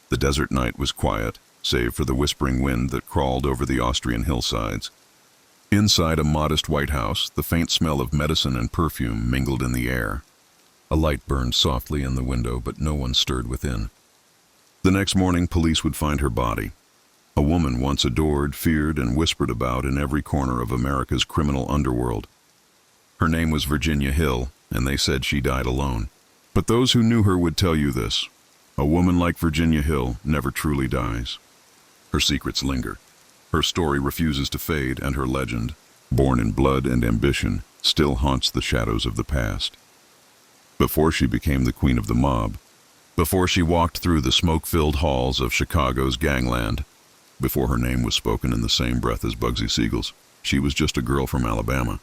The desert night was quiet, save for the whispering wind that crawled over the Austrian hillsides. Inside a modest white house, the faint smell of medicine and perfume mingled in the air. A light burned softly in the window, but no one stirred within. The next morning, police would find her body. A woman once adored, feared, and whispered about in every corner of America's criminal underworld. Her name was Virginia Hill, and they said she died alone. But those who knew her would tell you this: a woman like Virginia Hill never truly dies. Her secrets linger. Her story refuses to fade, and her legend, born in blood and ambition, still haunts the shadows of the past. Before she became the queen of the mob, before she walked through the smoke-filled halls of Chicago's gangland, before her name was spoken in the same breath as Bugsy Siegel's, she was just a girl from Alabama.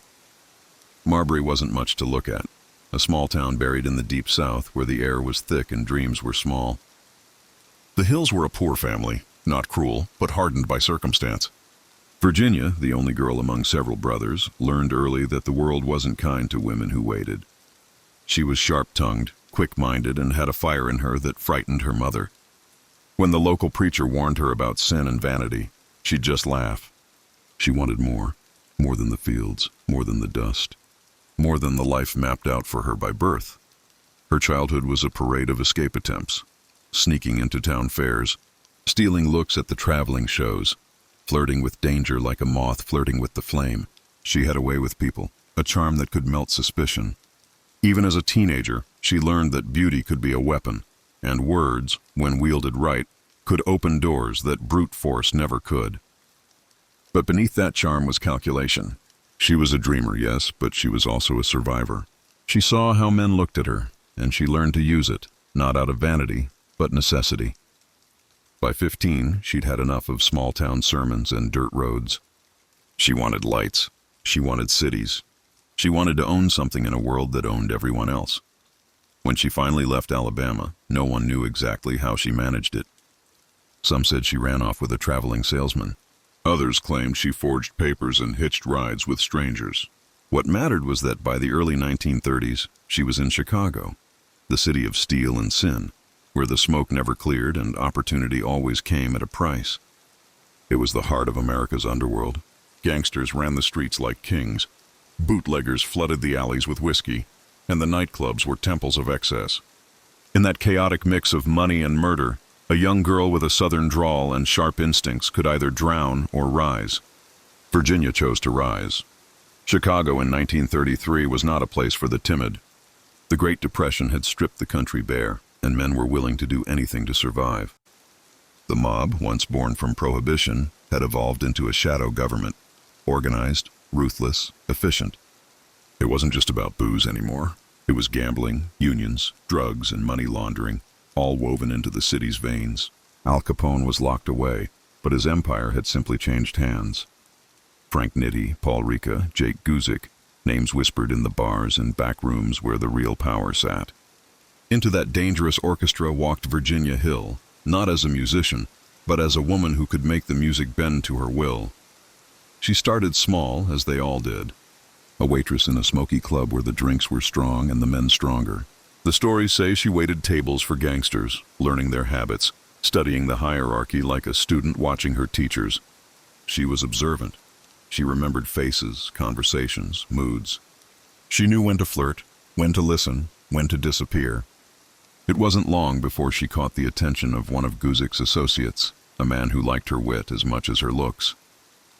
Marbury wasn't much to look at, a small town buried in the deep South where the air was thick and dreams were small. The Hills were a poor family, not cruel, but hardened by circumstance. Virginia, the only girl among several brothers, learned early that the world wasn't kind to women who waited. She was sharp-tongued, quick-minded, and had a fire in her that frightened her mother. When the local preacher warned her about sin and vanity, she'd just laugh. She wanted more than the fields, more than the dust, more than the life mapped out for her by birth. Her childhood was a parade of escape attempts, sneaking into town fairs, stealing looks at the traveling shows, flirting with danger like a moth flirting with the flame. She had a way with people, a charm that could melt suspicion. Even as a teenager, she learned that beauty could be a weapon, and words, when wielded right, could open doors that brute force never could. But beneath that charm was calculation. She was a dreamer, yes, but she was also a survivor. She saw how men looked at her, and she learned to use it, not out of vanity, but necessity. By 15, she'd had enough of small-town sermons and dirt roads. She wanted lights. She wanted cities. She wanted to own something in a world that owned everyone else. When she finally left Alabama, no one knew exactly how she managed it. Some said she ran off with a traveling salesman. Others claimed she forged papers and hitched rides with strangers. What mattered was that by the early 1930s, she was in Chicago, the city of steel and sin, where the smoke never cleared and opportunity always came at a price. It was the heart of America's underworld. Gangsters ran the streets like kings. Bootleggers flooded the alleys with whiskey, and the nightclubs were temples of excess. In that chaotic mix of money and murder, a young girl with a southern drawl and sharp instincts could either drown or rise. Virginia chose to rise. Chicago in 1933 was not a place for the timid. The Great Depression had stripped the country bare, and men were willing to do anything to survive. The mob, once born from Prohibition, had evolved into a shadow government, organized, ruthless, efficient. It wasn't just about booze anymore. It was gambling, unions, drugs, and money laundering, all woven into the city's veins. Al Capone was locked away, but his empire had simply changed hands. Frank Nitti, Paul Ricca, Jake Guzik, names whispered in the bars and back rooms where the real power sat. Into that dangerous orchestra walked Virginia Hill, not as a musician, but as a woman who could make the music bend to her will. She started small, as they all did. A waitress in a smoky club where the drinks were strong and the men stronger. The stories say she waited tables for gangsters, learning their habits, studying the hierarchy like a student watching her teachers. She was observant. She remembered faces, conversations, moods. She knew when to flirt, when to listen, when to disappear. It wasn't long before she caught the attention of one of Guzik's associates, a man who liked her wit as much as her looks.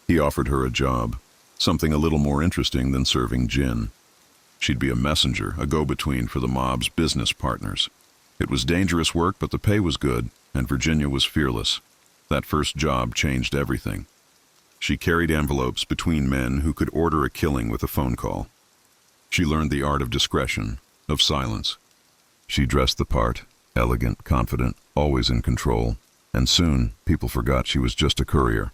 He offered her a job, something a little more interesting than serving gin. She'd be a messenger, a go-between for the mob's business partners. It was dangerous work, but the pay was good, and Virginia was fearless. That first job changed everything. She carried envelopes between men who could order a killing with a phone call. She learned the art of discretion, of silence. She dressed the part, elegant, confident, always in control, and soon people forgot she was just a courier.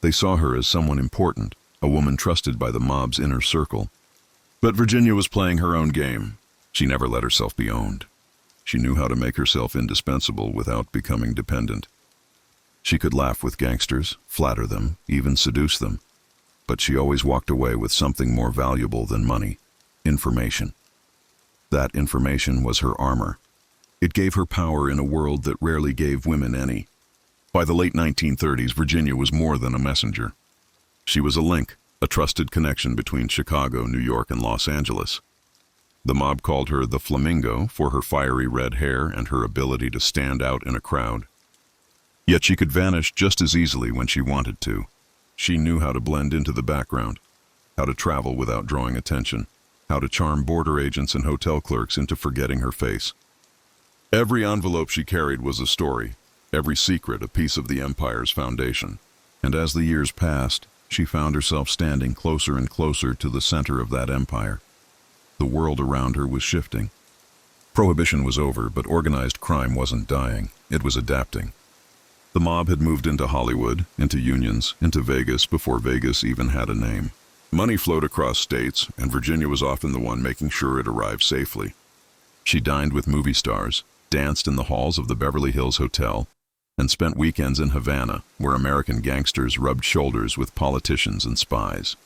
They saw her as someone important, a woman trusted by the mob's inner circle. But Virginia was playing her own game. She never let herself be owned. She knew how to make herself indispensable without becoming dependent. She could laugh with gangsters, flatter them, even seduce them. But she always walked away with something more valuable than money: information. That information was her armor. It gave her power in a world that rarely gave women any. By the late 1930s, Virginia was more than a messenger. She was a link, a trusted connection between Chicago, New York, and Los Angeles. The mob called her the Flamingo for her fiery red hair and her ability to stand out in a crowd. Yet she could vanish just as easily when she wanted to. She knew how to blend into the background, how to travel without drawing attention, how to charm border agents and hotel clerks into forgetting her face. Every envelope she carried was a story, every secret a piece of the empire's foundation. And as the years passed, she found herself standing closer and closer to the center of that empire. The world around her was shifting. Prohibition was over, but organized crime wasn't dying. It was adapting. The mob had moved into Hollywood, into unions, into Vegas before Vegas even had a name. Money flowed across states, and Virginia was often the one making sure it arrived safely. She dined with movie stars, danced in the halls of the Beverly Hills Hotel, and spent weekends in Havana, where American gangsters rubbed shoulders with politicians and spies.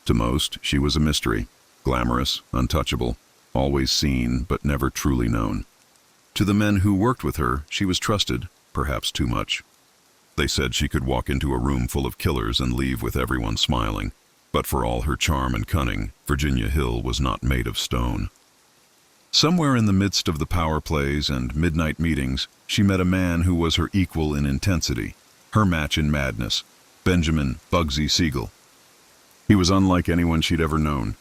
To most, she was a mystery, glamorous, untouchable, always seen but never truly known. To the men who worked with her, she was trusted, perhaps too much. They said she could walk into a room full of killers and leave with everyone smiling. But for all her charm and cunning, Virginia Hill was not made of stone. Somewhere in the midst of the power plays and midnight meetings, she met a man who was her equal in intensity, her match in madness, Benjamin Bugsy Siegel. He was unlike anyone she'd ever known.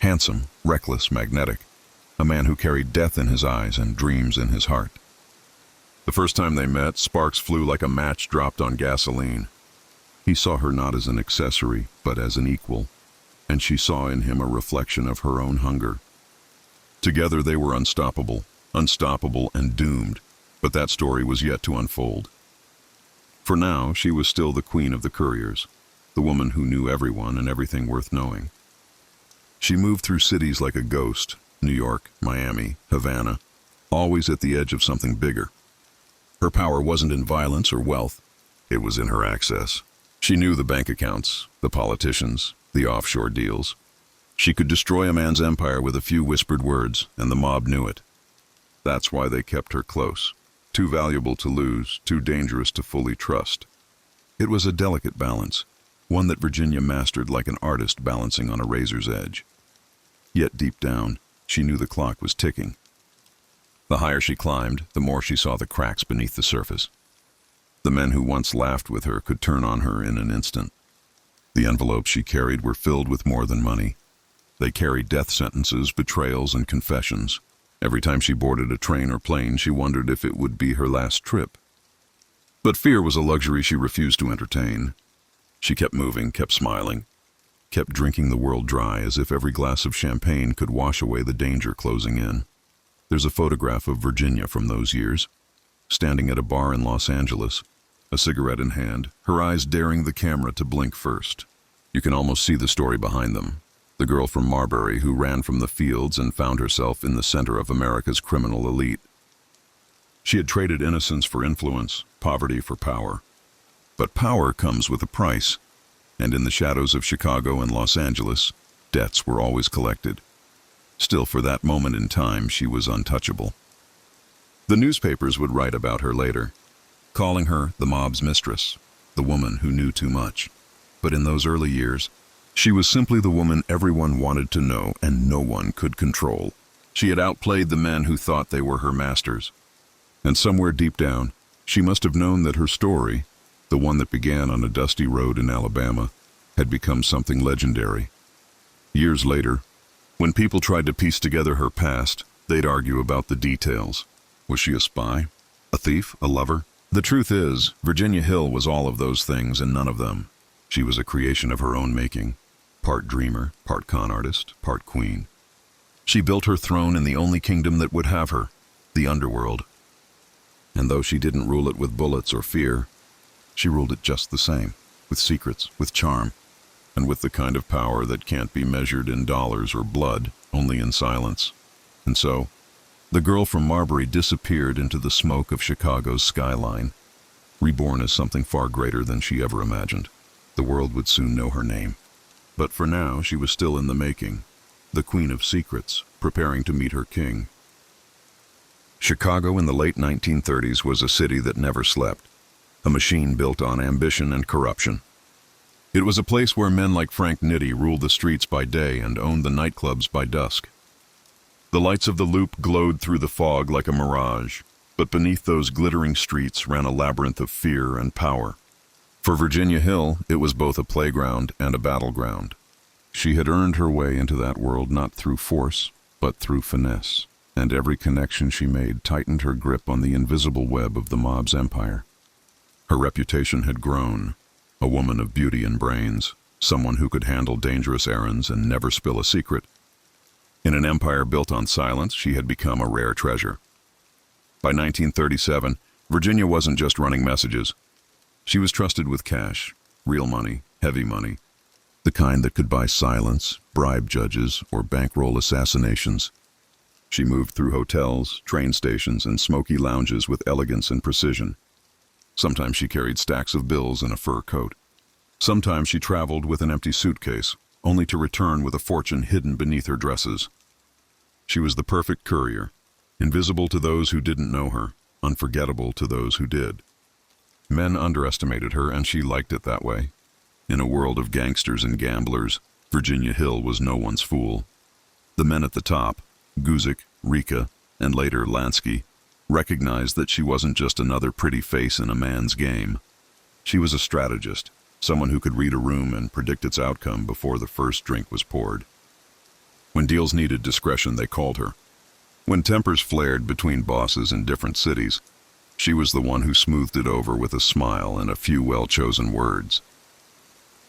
Handsome, reckless, magnetic, a man who carried death in his eyes and dreams in his heart. The first time they met, sparks flew like a match dropped on gasoline. He saw her not as an accessory, but as an equal, and she saw in him a reflection of her own hunger. Together they were unstoppable and doomed, but that story was yet to unfold. For now, she was still the queen of the couriers, the woman who knew everyone and everything worth knowing. She moved through cities like a ghost, New York, Miami, Havana, always at the edge of something bigger. Her power wasn't in violence or wealth, it was in her access. She knew the bank accounts, the politicians, the offshore deals. She could destroy a man's empire with a few whispered words, and the mob knew it. That's why they kept her close. Too valuable to lose, too dangerous to fully trust. It was a delicate balance, one that Virginia mastered like an artist balancing on a razor's edge. Yet deep down, she knew the clock was ticking. The higher she climbed, the more she saw the cracks beneath the surface. The men who once laughed with her could turn on her in an instant. The envelopes she carried were filled with more than money. They carried death sentences, betrayals, and confessions. Every time she boarded a train or plane, she wondered if it would be her last trip. But fear was a luxury she refused to entertain. She kept moving, kept smiling, kept drinking the world dry as if every glass of champagne could wash away the danger closing in. There's a photograph of Virginia from those years, standing at a bar in Los Angeles, a cigarette in hand, her eyes daring the camera to blink first. You can almost see the story behind them. The girl from Marbury who ran from the fields and found herself in the center of America's criminal elite. She had traded innocence for influence, poverty for power. But power comes with a price, and in the shadows of Chicago and Los Angeles, debts were always collected. Still, for that moment in time, she was untouchable. The newspapers would write about her later, calling her the mob's mistress, the woman who knew too much. But in those early years, she was simply the woman everyone wanted to know and no one could control. She had outplayed the men who thought they were her masters. And somewhere deep down, she must have known that her story, the one that began on a dusty road in Alabama, had become something legendary. Years later, when people tried to piece together her past, they'd argue about the details. Was she a spy? A thief? A lover? The truth is, Virginia Hill was all of those things and none of them. She was a creation of her own making, part dreamer, part con artist, part queen. She built her throne in the only kingdom that would have her, the Underworld. And though she didn't rule it with bullets or fear, she ruled it just the same, with secrets, with charm, and with the kind of power that can't be measured in dollars or blood, only in silence. And so, the girl from Marbury disappeared into the smoke of Chicago's skyline, reborn as something far greater than she ever imagined. The world would soon know her name. But for now, she was still in the making, the queen of secrets, preparing to meet her king. Chicago in the late 1930s was a city that never slept, a machine built on ambition and corruption. It was a place where men like Frank Nitti ruled the streets by day and owned the nightclubs by dusk. The lights of the Loop glowed through the fog like a mirage, but beneath those glittering streets ran a labyrinth of fear and power. For Virginia Hill, it was both a playground and a battleground. She had earned her way into that world not through force, but through finesse, and every connection she made tightened her grip on the invisible web of the mob's empire. Her reputation had grown, a woman of beauty and brains, someone who could handle dangerous errands and never spill a secret. In an empire built on silence, she had become a rare treasure. By 1937, Virginia wasn't just running messages. She was trusted with cash, real money, heavy money, the kind that could buy silence, bribe judges, or bankroll assassinations. She moved through hotels, train stations, and smoky lounges with elegance and precision. Sometimes she carried stacks of bills in a fur coat. Sometimes she traveled with an empty suitcase, only to return with a fortune hidden beneath her dresses. She was the perfect courier, invisible to those who didn't know her, unforgettable to those who did. Men underestimated her, and she liked it that way. In a world of gangsters and gamblers, Virginia Hill was no one's fool. The men at the top, Guzik, Rika, and later Lansky, recognized that she wasn't just another pretty face in a man's game. She was a strategist, someone who could read a room and predict its outcome before the first drink was poured. When deals needed discretion, they called her. When tempers flared between bosses in different cities, she was the one who smoothed it over with a smile and a few well-chosen words.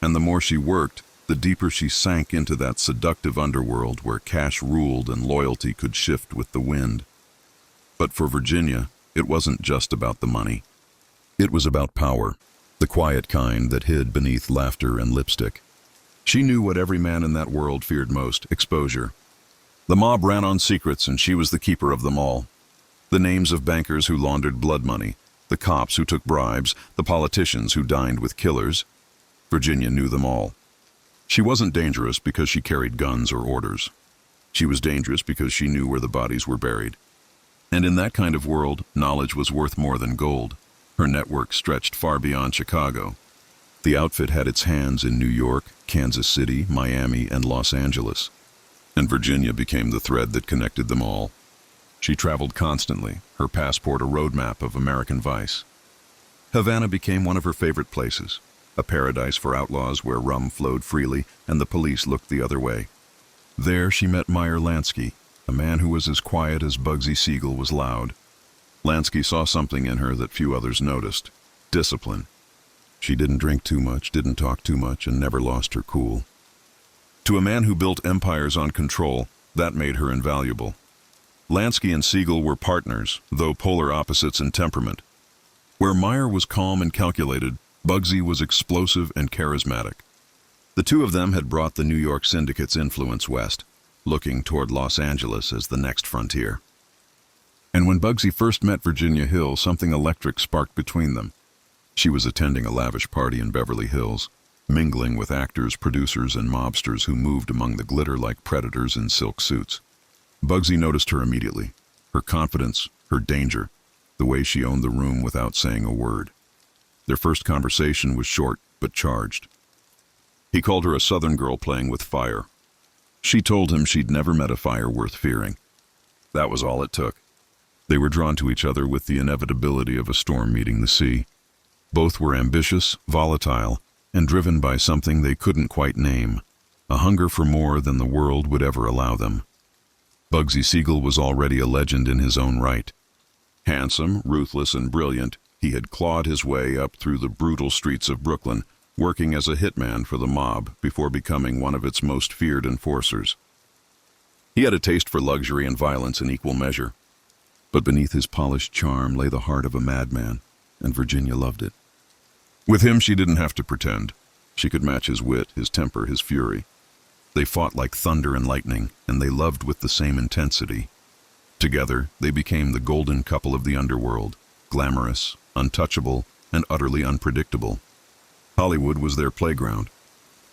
And the more she worked, the deeper she sank into that seductive underworld where cash ruled and loyalty could shift with the wind. But for Virginia, it wasn't just about the money. It was about power, the quiet kind that hid beneath laughter and lipstick. She knew what every man in that world feared most: exposure. The mob ran on secrets, and she was the keeper of them all. The names of bankers who laundered blood money, the cops who took bribes, the politicians who dined with killers. Virginia knew them all. She wasn't dangerous because she carried guns or orders. She was dangerous because she knew where the bodies were buried. And in that kind of world, knowledge was worth more than gold. Her network stretched far beyond Chicago. The outfit had its hands in New York, Kansas City, Miami, and Los Angeles. And Virginia became the thread that connected them all. She traveled constantly, her passport a roadmap of American vice. Havana became one of her favorite places, a paradise for outlaws where rum flowed freely and the police looked the other way. There she met Meyer Lansky, a man who was as quiet as Bugsy Siegel was loud. Lansky saw something in her that few others noticed: discipline. She didn't drink too much, didn't talk too much, and never lost her cool. To a man who built empires on control, that made her invaluable. Lansky and Siegel were partners, though polar opposites in temperament. Where Meyer was calm and calculated, Bugsy was explosive and charismatic. The two of them had brought the New York syndicate's influence west, looking toward Los Angeles as the next frontier. And when Bugsy first met Virginia Hill, something electric sparked between them. She was attending a lavish party in Beverly Hills, mingling with actors, producers, and mobsters who moved among the glitter like predators in silk suits. Bugsy noticed her immediately, her confidence, her danger, the way she owned the room without saying a word. Their first conversation was short but charged. He called her a Southern girl playing with fire. She told him she'd never met a fire worth fearing. That was all it took. They were drawn to each other with the inevitability of a storm meeting the sea. Both were ambitious, volatile, and driven by something they couldn't quite name, a hunger for more than the world would ever allow them. Bugsy Siegel was already a legend in his own right. Handsome, ruthless, and brilliant, he had clawed his way up through the brutal streets of Brooklyn, working as a hitman for the mob before becoming one of its most feared enforcers. He had a taste for luxury and violence in equal measure, but beneath his polished charm lay the heart of a madman, and Virginia loved it. With him, she didn't have to pretend. She could match his wit, his temper, his fury. They fought like thunder and lightning, and they loved with the same intensity. Together, they became the golden couple of the underworld, glamorous, untouchable, and utterly unpredictable. Hollywood was their playground.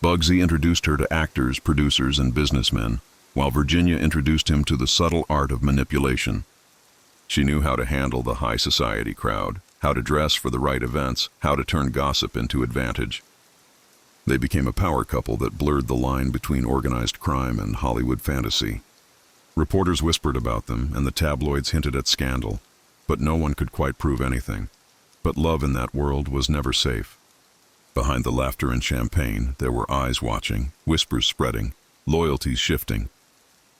Bugsy introduced her to actors, producers, and businessmen, while Virginia introduced him to the subtle art of manipulation. She knew how to handle the high society crowd, how to dress for the right events, how to turn gossip into advantage. They became a power couple that blurred the line between organized crime and Hollywood fantasy. Reporters whispered about them, and the tabloids hinted at scandal, but no one could quite prove anything. But love in that world was never safe. Behind the laughter and champagne, there were eyes watching, whispers spreading, loyalties shifting.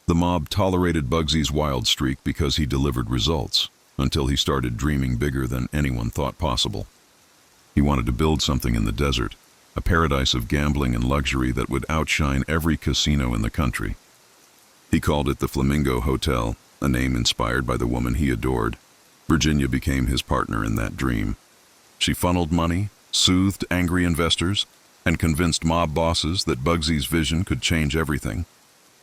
The mob tolerated Bugsy's wild streak because he delivered results, until he started dreaming bigger than anyone thought possible. He wanted to build something in the desert, a paradise of gambling and luxury that would outshine every casino in the country. He called it the Flamingo Hotel, a name inspired by the woman he adored. Virginia became his partner in that dream. She funneled money, soothed angry investors, and convinced mob bosses that Bugsy's vision could change everything.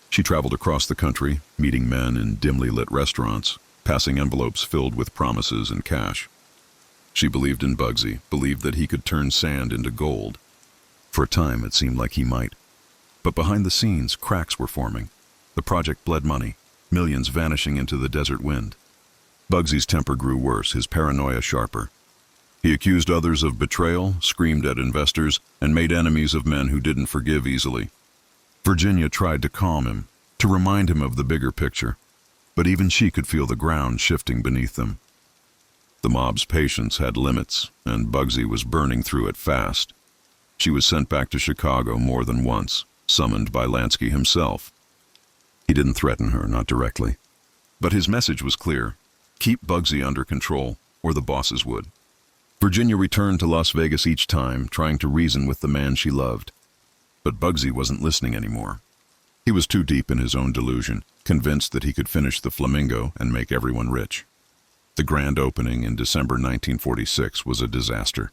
She traveled across the country, meeting men in dimly lit restaurants, passing envelopes filled with promises and cash. She believed in Bugsy, believed that he could turn sand into gold. For a time, it seemed like he might. But behind the scenes, cracks were forming. The project bled money, millions vanishing into the desert wind. Bugsy's temper grew worse, his paranoia sharper. He accused others of betrayal, screamed at investors, and made enemies of men who didn't forgive easily. Virginia tried to calm him, to remind him of the bigger picture, but even she could feel the ground shifting beneath them. The mob's patience had limits, and Bugsy was burning through it fast. She was sent back to Chicago more than once, summoned by Lansky himself. He didn't threaten her, not directly. But his message was clear: keep Bugsy under control, or the bosses would. Virginia returned to Las Vegas each time, trying to reason with the man she loved. But Bugsy wasn't listening anymore. He was too deep in his own delusion, convinced that he could finish the Flamingo and make everyone rich. The grand opening in December 1946 was a disaster.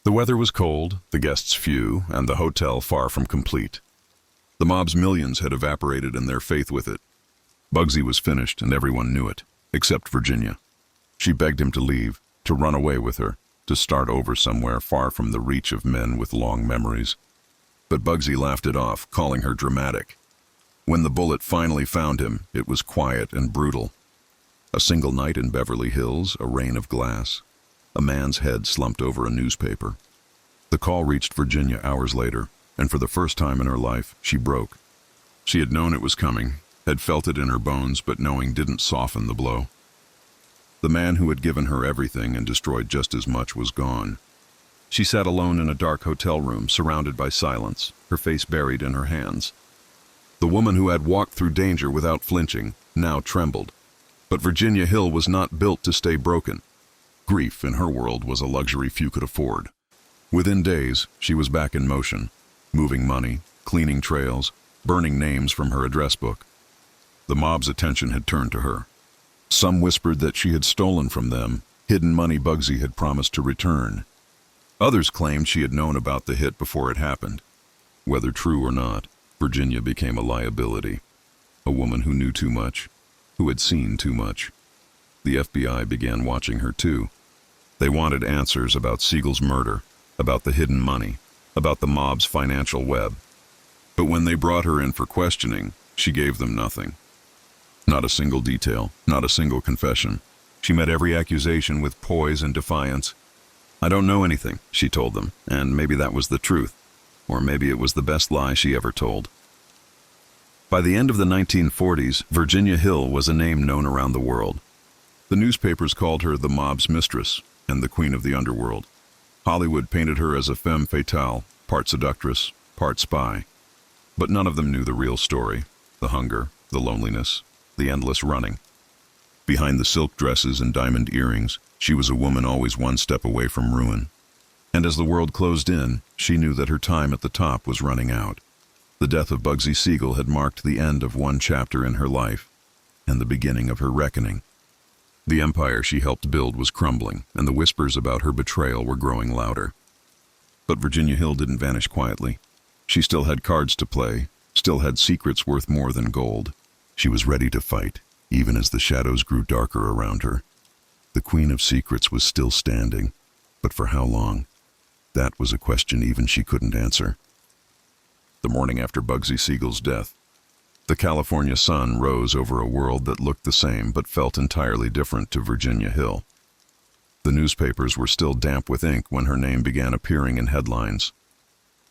The weather was cold, the guests few, and the hotel far from complete. The mob's millions had evaporated and their faith with it. Bugsy was finished, and everyone knew it, except Virginia. She begged him to leave, to run away with her, to start over somewhere far from the reach of men with long memories. But Bugsy laughed it off, calling her dramatic. When the bullet finally found him, it was quiet and brutal. A single night in Beverly Hills, a rain of glass. A man's head slumped over a newspaper. The call reached Virginia hours later, and for the first time in her life, she broke. She had known it was coming, had felt it in her bones, but knowing didn't soften the blow. The man who had given her everything and destroyed just as much was gone. She sat alone in a dark hotel room, surrounded by silence, her face buried in her hands. The woman who had walked through danger without flinching now trembled. But Virginia Hill was not built to stay broken. Grief in her world was a luxury few could afford. Within days, she was back in motion, moving money, cleaning trails, burning names from her address book. The mob's attention had turned to her. Some whispered that she had stolen from them, hidden money Bugsy had promised to return. Others claimed she had known about the hit before it happened. Whether true or not, Virginia became a liability. A woman who knew too much, who had seen too much. The FBI began watching her too. They wanted answers about Siegel's murder, about the hidden money, about the mob's financial web. But when they brought her in for questioning, she gave them nothing. Not a single detail, not a single confession. She met every accusation with poise and defiance. "I don't know anything," she told them, and maybe that was the truth, or maybe it was the best lie she ever told. By the end of the 1940s, Virginia Hill was a name known around the world. The newspapers called her the mob's mistress and the queen of the underworld. Hollywood painted her as a femme fatale, part seductress, part spy. But none of them knew the real story: the hunger, the loneliness, the endless running. Behind the silk dresses and diamond earrings, she was a woman always one step away from ruin. And as the world closed in, she knew that her time at the top was running out. The death of Bugsy Siegel had marked the end of one chapter in her life, and the beginning of her reckoning. The empire she helped build was crumbling, and the whispers about her betrayal were growing louder. But Virginia Hill didn't vanish quietly. She still had cards to play, still had secrets worth more than gold. She was ready to fight, even as the shadows grew darker around her. The Queen of Secrets was still standing, but for how long? That was a question even she couldn't answer. The morning after Bugsy Siegel's death, The California sun rose over a world that looked the same but felt entirely different to Virginia Hill. The newspapers were still damp with ink when her name began appearing in headlines.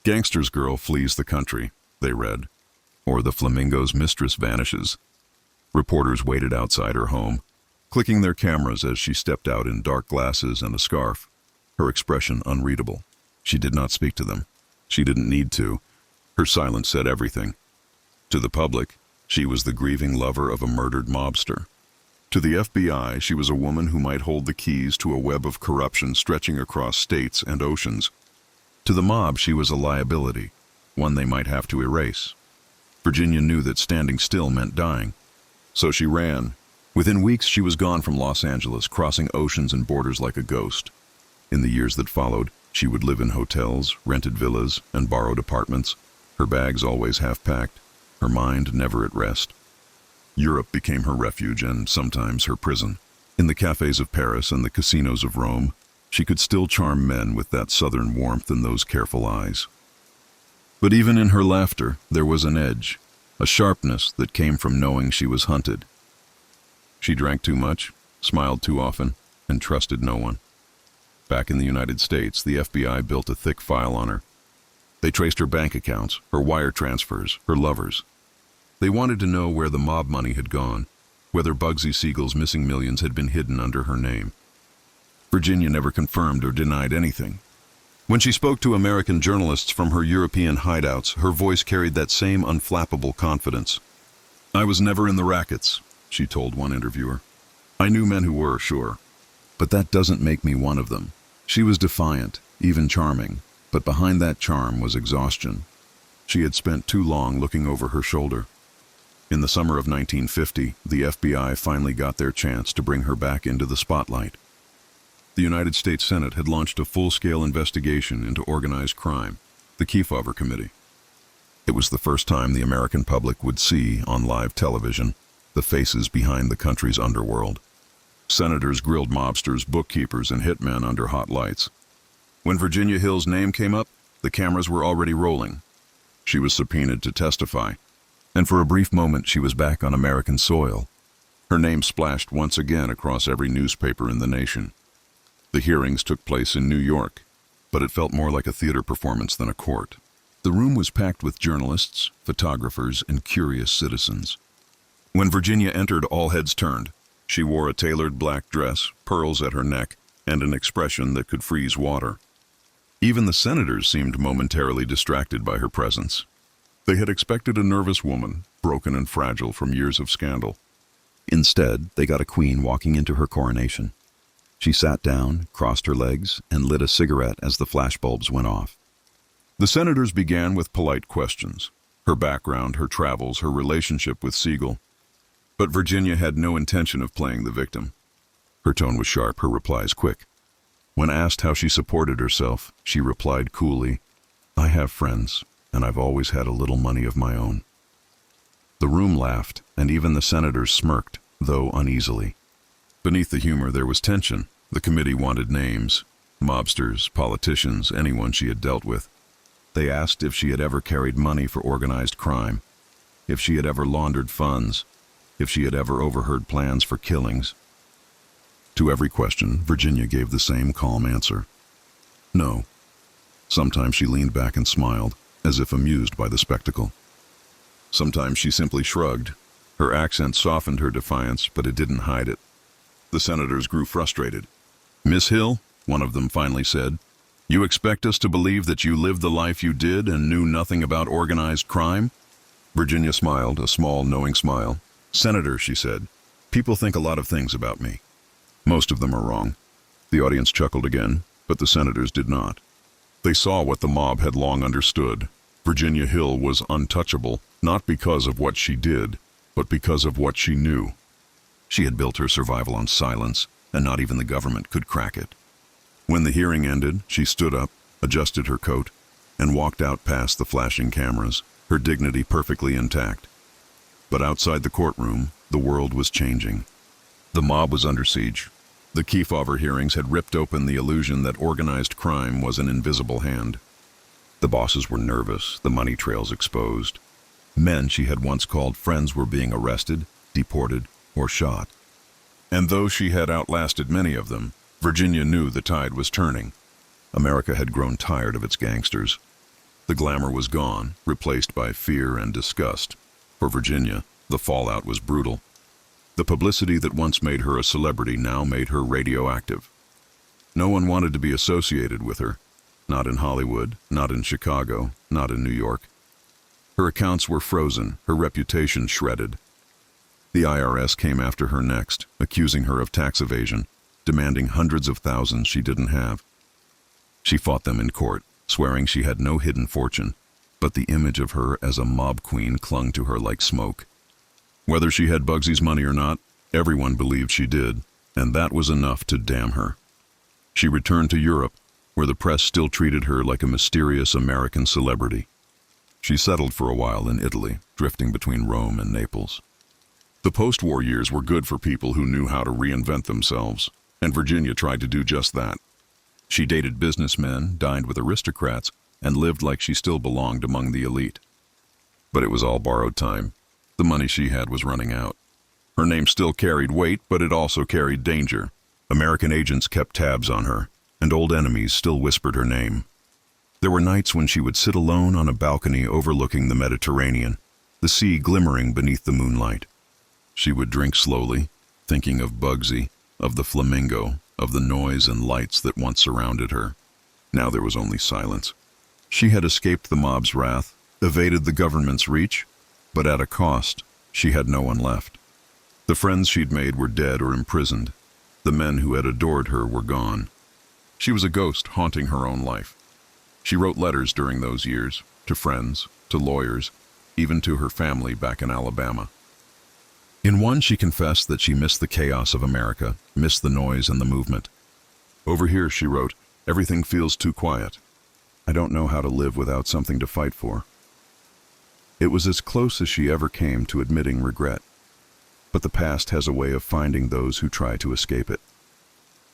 "Gangster's girl flees the country," they read, or "The Flamingo's mistress vanishes." Reporters waited outside her home, clicking their cameras as she stepped out in dark glasses and a scarf, her expression unreadable. She did not speak to them. She didn't need to. Her silence said everything. To the public, she was the grieving lover of a murdered mobster. To the FBI, she was a woman who might hold the keys to a web of corruption stretching across states and oceans. To the mob, she was a liability, one they might have to erase. Virginia knew that standing still meant dying. So she ran. Within weeks, she was gone from Los Angeles, crossing oceans and borders like a ghost. In the years that followed, she would live in hotels, rented villas, and borrowed apartments, her bags always half-packed, her mind never at rest. Europe became her refuge and sometimes her prison. In the cafes of Paris and the casinos of Rome, she could still charm men with that southern warmth and those careful eyes. But even in her laughter, there was an edge, a sharpness that came from knowing she was hunted. She drank too much, smiled too often, and trusted no one. Back in the United States, the FBI built a thick file on her. They traced her bank accounts, her wire transfers, her lovers. They wanted to know where the mob money had gone, whether Bugsy Siegel's missing millions had been hidden under her name. Virginia never confirmed or denied anything. When she spoke to American journalists from her European hideouts, her voice carried that same unflappable confidence. "I was never in the rackets," she told one interviewer. "I knew men who were, sure. But that doesn't make me one of them." She was defiant, even charming, but behind that charm was exhaustion. She had spent too long looking over her shoulder. In the summer of 1950, the FBI finally got their chance to bring her back into the spotlight. The United States Senate had launched a full-scale investigation into organized crime, the Kefauver Committee. It was the first time the American public would see, on live television, the faces behind the country's underworld. Senators grilled mobsters, bookkeepers, and hitmen under hot lights. When Virginia Hill's name came up, the cameras were already rolling. She was subpoenaed to testify, and for a brief moment she was back on American soil. Her name splashed once again across every newspaper in the nation. The hearings took place in New York, but it felt more like a theater performance than a court. The room was packed with journalists, photographers, and curious citizens. When Virginia entered, all heads turned. She wore a tailored black dress, pearls at her neck, and an expression that could freeze water. Even the senators seemed momentarily distracted by her presence. They had expected a nervous woman, broken and fragile from years of scandal. Instead, they got a queen walking into her coronation. She sat down, crossed her legs, and lit a cigarette as the flashbulbs went off. The senators began with polite questions. Her background, her travels, her relationship with Siegel. But Virginia had no intention of playing the victim. Her tone was sharp, her replies quick. When asked how she supported herself, she replied coolly, "I have friends, and I've always had a little money of my own." The room laughed, and even the senators smirked, though uneasily. Beneath the humor there was tension. The committee wanted names, mobsters, politicians, anyone she had dealt with. They asked if she had ever carried money for organized crime, if she had ever laundered funds, if she had ever overheard plans for killings. To every question, Virginia gave the same calm answer. No. Sometimes she leaned back and smiled, as if amused by the spectacle. Sometimes she simply shrugged. Her accent softened her defiance, but it didn't hide it. The senators grew frustrated. "Miss Hill," one of them finally said, "you expect us to believe that you lived the life you did and knew nothing about organized crime?" Virginia smiled, a small, knowing smile. "Senator," she said, "people think a lot of things about me. Most of them are wrong." The audience chuckled again, but the senators did not. They saw what the mob had long understood. Virginia Hill was untouchable, not because of what she did, but because of what she knew. She had built her survival on silence, and not even the government could crack it. When the hearing ended, she stood up, adjusted her coat, and walked out past the flashing cameras, her dignity perfectly intact. But outside the courtroom, the world was changing. The mob was under siege. The Kefauver hearings had ripped open the illusion that organized crime was an invisible hand. The bosses were nervous, the money trails exposed. Men she had once called friends were being arrested, deported, or shot. And though she had outlasted many of them, Virginia knew the tide was turning. America had grown tired of its gangsters. The glamour was gone, replaced by fear and disgust. For Virginia, the fallout was brutal. The publicity that once made her a celebrity now made her radioactive. No one wanted to be associated with her. Not in Hollywood, not in Chicago, not in New York. Her accounts were frozen, her reputation shredded. The IRS came after her next, accusing her of tax evasion, demanding hundreds of thousands she didn't have. She fought them in court, swearing she had no hidden fortune, but the image of her as a mob queen clung to her like smoke. Whether she had Bugsy's money or not, everyone believed she did, and that was enough to damn her. She returned to Europe, where the press still treated her like a mysterious American celebrity. She settled for a while in Italy, drifting between Rome and Naples. The post-war years were good for people who knew how to reinvent themselves, and Virginia tried to do just that. She dated businessmen, dined with aristocrats, and lived like she still belonged among the elite. But it was all borrowed time. The money she had was running out. Her name still carried weight, but it also carried danger. American agents kept tabs on her, and old enemies still whispered her name. There were nights when she would sit alone on a balcony overlooking the Mediterranean, the sea glimmering beneath the moonlight. She would drink slowly, thinking of Bugsy, of the flamingo, of the noise and lights that once surrounded her. Now there was only silence. She had escaped the mob's wrath, evaded the government's reach, but at a cost. She had no one left. The friends she'd made were dead or imprisoned. The men who had adored her were gone. She was a ghost haunting her own life. She wrote letters during those years, to friends, to lawyers, even to her family back in Alabama. In one, she confessed that she missed the chaos of America, missed the noise and the movement. Over here, she wrote, "Everything feels too quiet. I don't know how to live without something to fight for." It was as close as she ever came to admitting regret. But the past has a way of finding those who try to escape it.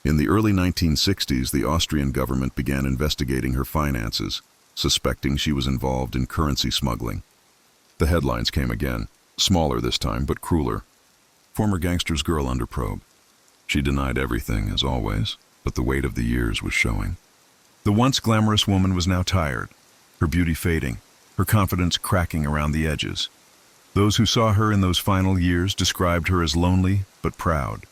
In the early 1960s, the Austrian government began investigating her finances, suspecting she was involved in currency smuggling. The headlines came again, smaller this time, but crueler. Former Gangsters girl under probe. She denied everything, as always, but the weight of the years was showing. The once glamorous woman was now tired, her beauty fading, her confidence cracking around the edges. Those who saw her in those final years described her as lonely but proud.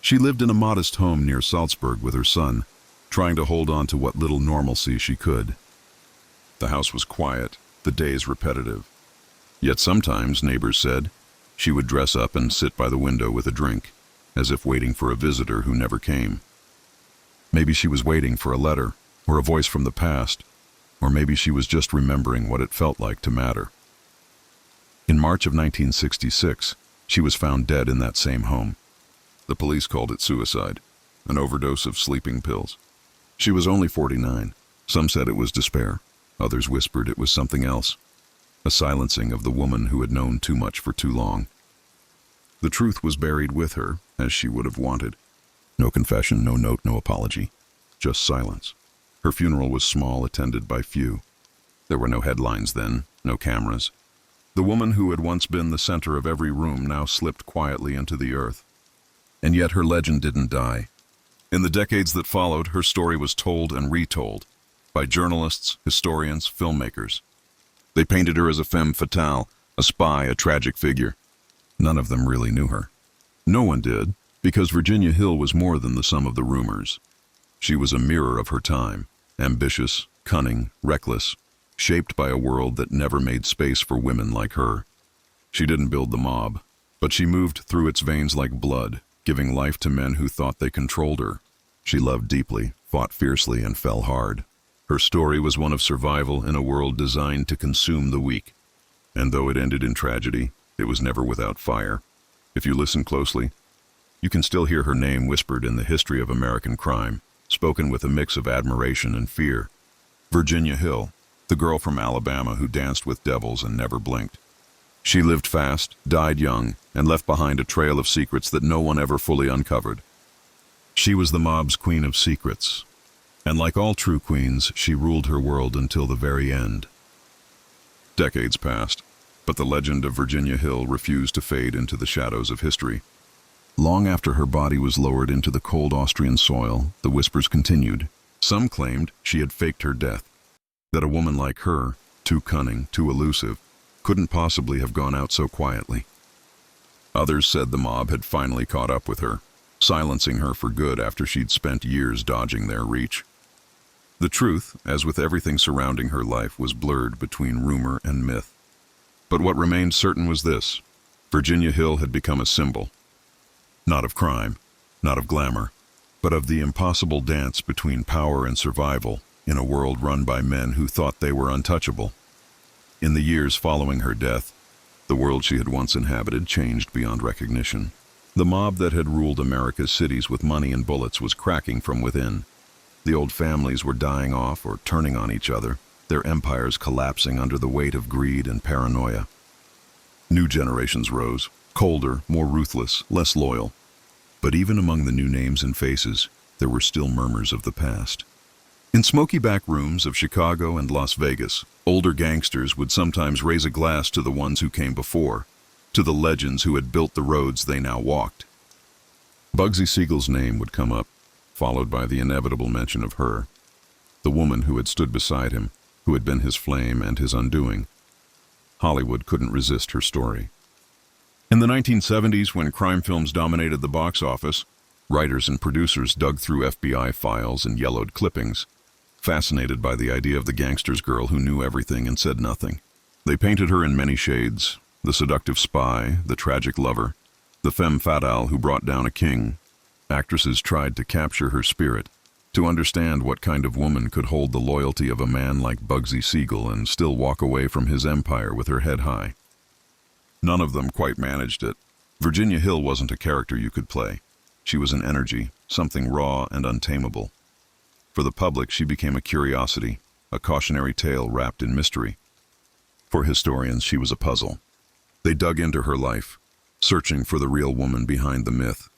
She lived in a modest home near Salzburg with her son, trying to hold on to what little normalcy she could. The house was quiet, the days repetitive. Yet sometimes, neighbors said, she would dress up and sit by the window with a drink, as if waiting for a visitor who never came. Maybe she was waiting for a letter, or a voice from the past, or maybe she was just remembering what it felt like to matter. In March of 1966, she was found dead in that same home. The police called it suicide, an overdose of sleeping pills. She was only 49. Some said it was despair. Others whispered it was something else. A silencing of the woman who had known too much for too long. The truth was buried with her, as she would have wanted. No confession, no note, no apology. Just silence. Her funeral was small, attended by few. There were no headlines then, no cameras. The woman who had once been the center of every room now slipped quietly into the earth. And yet her legend didn't die. In the decades that followed, her story was told and retold by journalists, historians, filmmakers. They painted her as a femme fatale, a spy, a tragic figure. None of them really knew her. No one did, because Virginia Hill was more than the sum of the rumors. She was a mirror of her time, ambitious, cunning, reckless, shaped by a world that never made space for women like her. She didn't build the mob, but she moved through its veins like blood, giving life to men who thought they controlled her. She loved deeply, fought fiercely, and fell hard. Her story was one of survival in a world designed to consume the weak. And though it ended in tragedy, it was never without fire. If you listen closely, you can still hear her name whispered in the history of American crime, spoken with a mix of admiration and fear. Virginia Hill, the girl from Alabama who danced with devils and never blinked. She lived fast, died young, and left behind a trail of secrets that no one ever fully uncovered. She was the mob's queen of secrets. And like all true queens, she ruled her world until the very end. Decades passed. But the legend of Virginia Hill refused to fade into the shadows of history. Long after her body was lowered into the cold Austrian soil, the whispers continued. Some claimed she had faked her death, that a woman like her, too cunning, too elusive, couldn't possibly have gone out so quietly. Others said the mob had finally caught up with her, silencing her for good after she'd spent years dodging their reach. The truth, as with everything surrounding her life, was blurred between rumor and myth. But what remained certain was this: Virginia Hill had become a symbol, not of crime, not of glamour, but of the impossible dance between power and survival in a world run by men who thought they were untouchable. In the years following her death, the world she had once inhabited changed beyond recognition. The mob that had ruled America's cities with money and bullets was cracking from within. The old families were dying off or turning on each other, their empires collapsing under the weight of greed and paranoia. New generations rose, colder, more ruthless, less loyal. But even among the new names and faces, there were still murmurs of the past. In smoky back rooms of Chicago and Las Vegas, older gangsters would sometimes raise a glass to the ones who came before, to the legends who had built the roads they now walked. Bugsy Siegel's name would come up, followed by the inevitable mention of her, the woman who had stood beside him, who had been his flame and his undoing. Hollywood couldn't resist her story. In the 1970s, when crime films dominated the box office, writers and producers dug through FBI files and yellowed clippings, fascinated by the idea of the gangster's girl who knew everything and said nothing. They painted her in many shades: the seductive spy, the tragic lover, the femme fatale who brought down a king. Actresses tried to capture her spirit, to understand what kind of woman could hold the loyalty of a man like Bugsy Siegel and still walk away from his empire with her head high. None of them quite managed it. Virginia Hill wasn't a character you could play. She was an energy, something raw and untamable. For the public, she became a curiosity, a cautionary tale wrapped in mystery. For historians, she was a puzzle. They dug into her life, searching for the real woman behind the myth.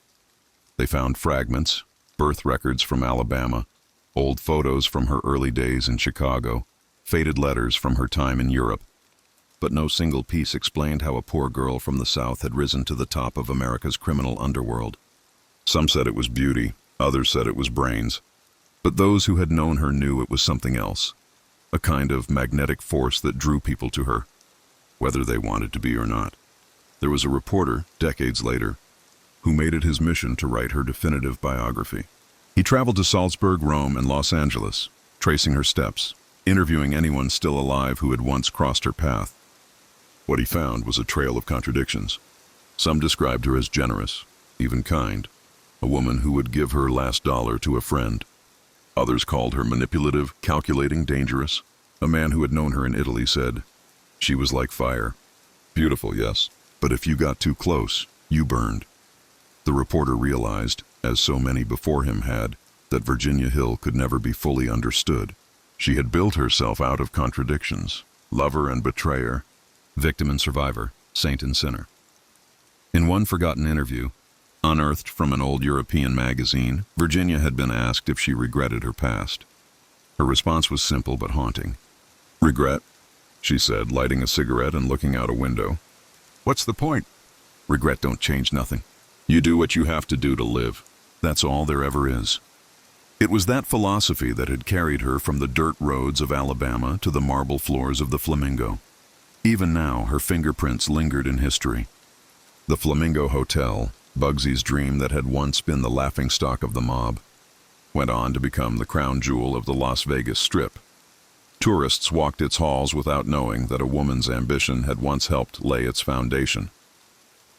They found fragments, birth records from Alabama, old photos from her early days in Chicago, faded letters from her time in Europe. But no single piece explained how a poor girl from the South had risen to the top of America's criminal underworld. Some said it was beauty, others said it was brains. But those who had known her knew it was something else, a kind of magnetic force that drew people to her, whether they wanted to be or not. There was a reporter, decades later, who made it his mission to write her definitive biography. He traveled to Salzburg, Rome, and Los Angeles, tracing her steps, interviewing anyone still alive who had once crossed her path. What he found was a trail of contradictions. Some described her as generous, even kind, a woman who would give her last dollar to a friend. Others called her manipulative, calculating, dangerous. A man who had known her in Italy said, "She was like fire. Beautiful, yes, but if you got too close, you burned." The reporter realized, as so many before him had, that Virginia Hill could never be fully understood. She had built herself out of contradictions, lover and betrayer, victim and survivor, saint and sinner. In one forgotten interview, unearthed from an old European magazine, Virginia had been asked if she regretted her past. Her response was simple but haunting. "Regret," she said, lighting a cigarette and looking out a window. "What's the point? Regret don't change nothing. You do what you have to do to live. That's all there ever is." It was that philosophy that had carried her from the dirt roads of Alabama to the marble floors of the Flamingo. Even now, her fingerprints lingered in history. The Flamingo Hotel, Bugsy's dream that had once been the laughingstock of the mob, went on to become the crown jewel of the Las Vegas Strip. Tourists walked its halls without knowing that a woman's ambition had once helped lay its foundation.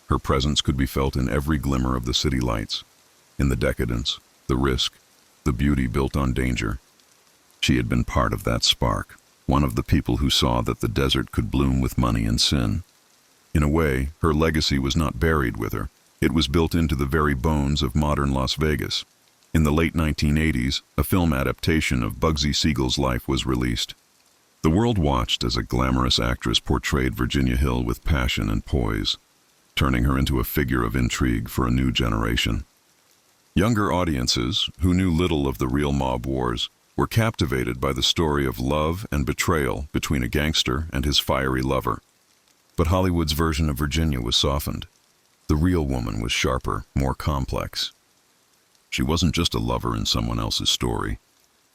Her presence could be felt in every glimmer of the city lights, in the decadence, the risk, the beauty built on danger. She had been part of that spark, one of the people who saw that the desert could bloom with money and sin. In a way, her legacy was not buried with her. It was built into the very bones of modern Las Vegas. In the late 1980s, a film adaptation of Bugsy Siegel's life was released. The world watched as a glamorous actress portrayed Virginia Hill with passion and poise, turning her into a figure of intrigue for a new generation. Younger audiences, who knew little of the real mob wars, were captivated by the story of love and betrayal between a gangster and his fiery lover. But Hollywood's version of Virginia was softened. The real woman was sharper, more complex. She wasn't just a lover in someone else's story.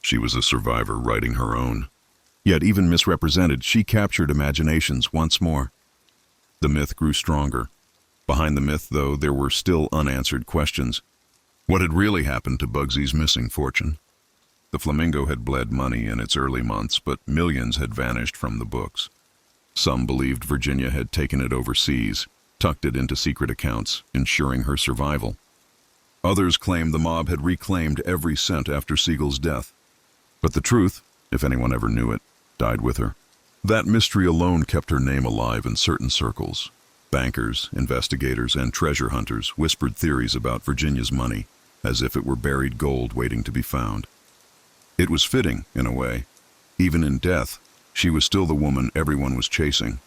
She was a survivor writing her own. Yet even misrepresented, she captured imaginations once more. The myth grew stronger. Behind the myth, though, there were still unanswered questions. What had really happened to Bugsy's missing fortune? The Flamingo had bled money in its early months, but millions had vanished from the books. Some believed Virginia had taken it overseas, tucked it into secret accounts, ensuring her survival. Others claimed the mob had reclaimed every cent after Siegel's death. But the truth, if anyone ever knew it, died with her. That mystery alone kept her name alive in certain circles. Bankers, investigators, and treasure hunters whispered theories about Virginia's money, as if it were buried gold waiting to be found. It was fitting, in a way. Even in death, she was still the woman everyone was chasing.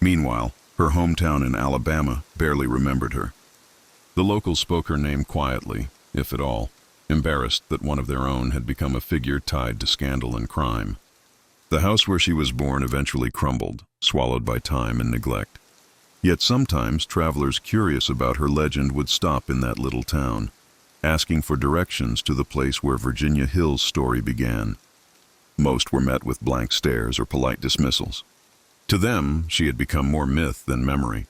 Meanwhile, her hometown in Alabama barely remembered her. The locals spoke her name quietly, if at all, embarrassed that one of their own had become a figure tied to scandal and crime. The house where she was born eventually crumbled, swallowed by time and neglect. Yet sometimes travelers curious about her legend would stop in that little town, asking for directions to the place where Virginia Hill's story began. Most were met with blank stares or polite dismissals. To them, she had become more myth than memory.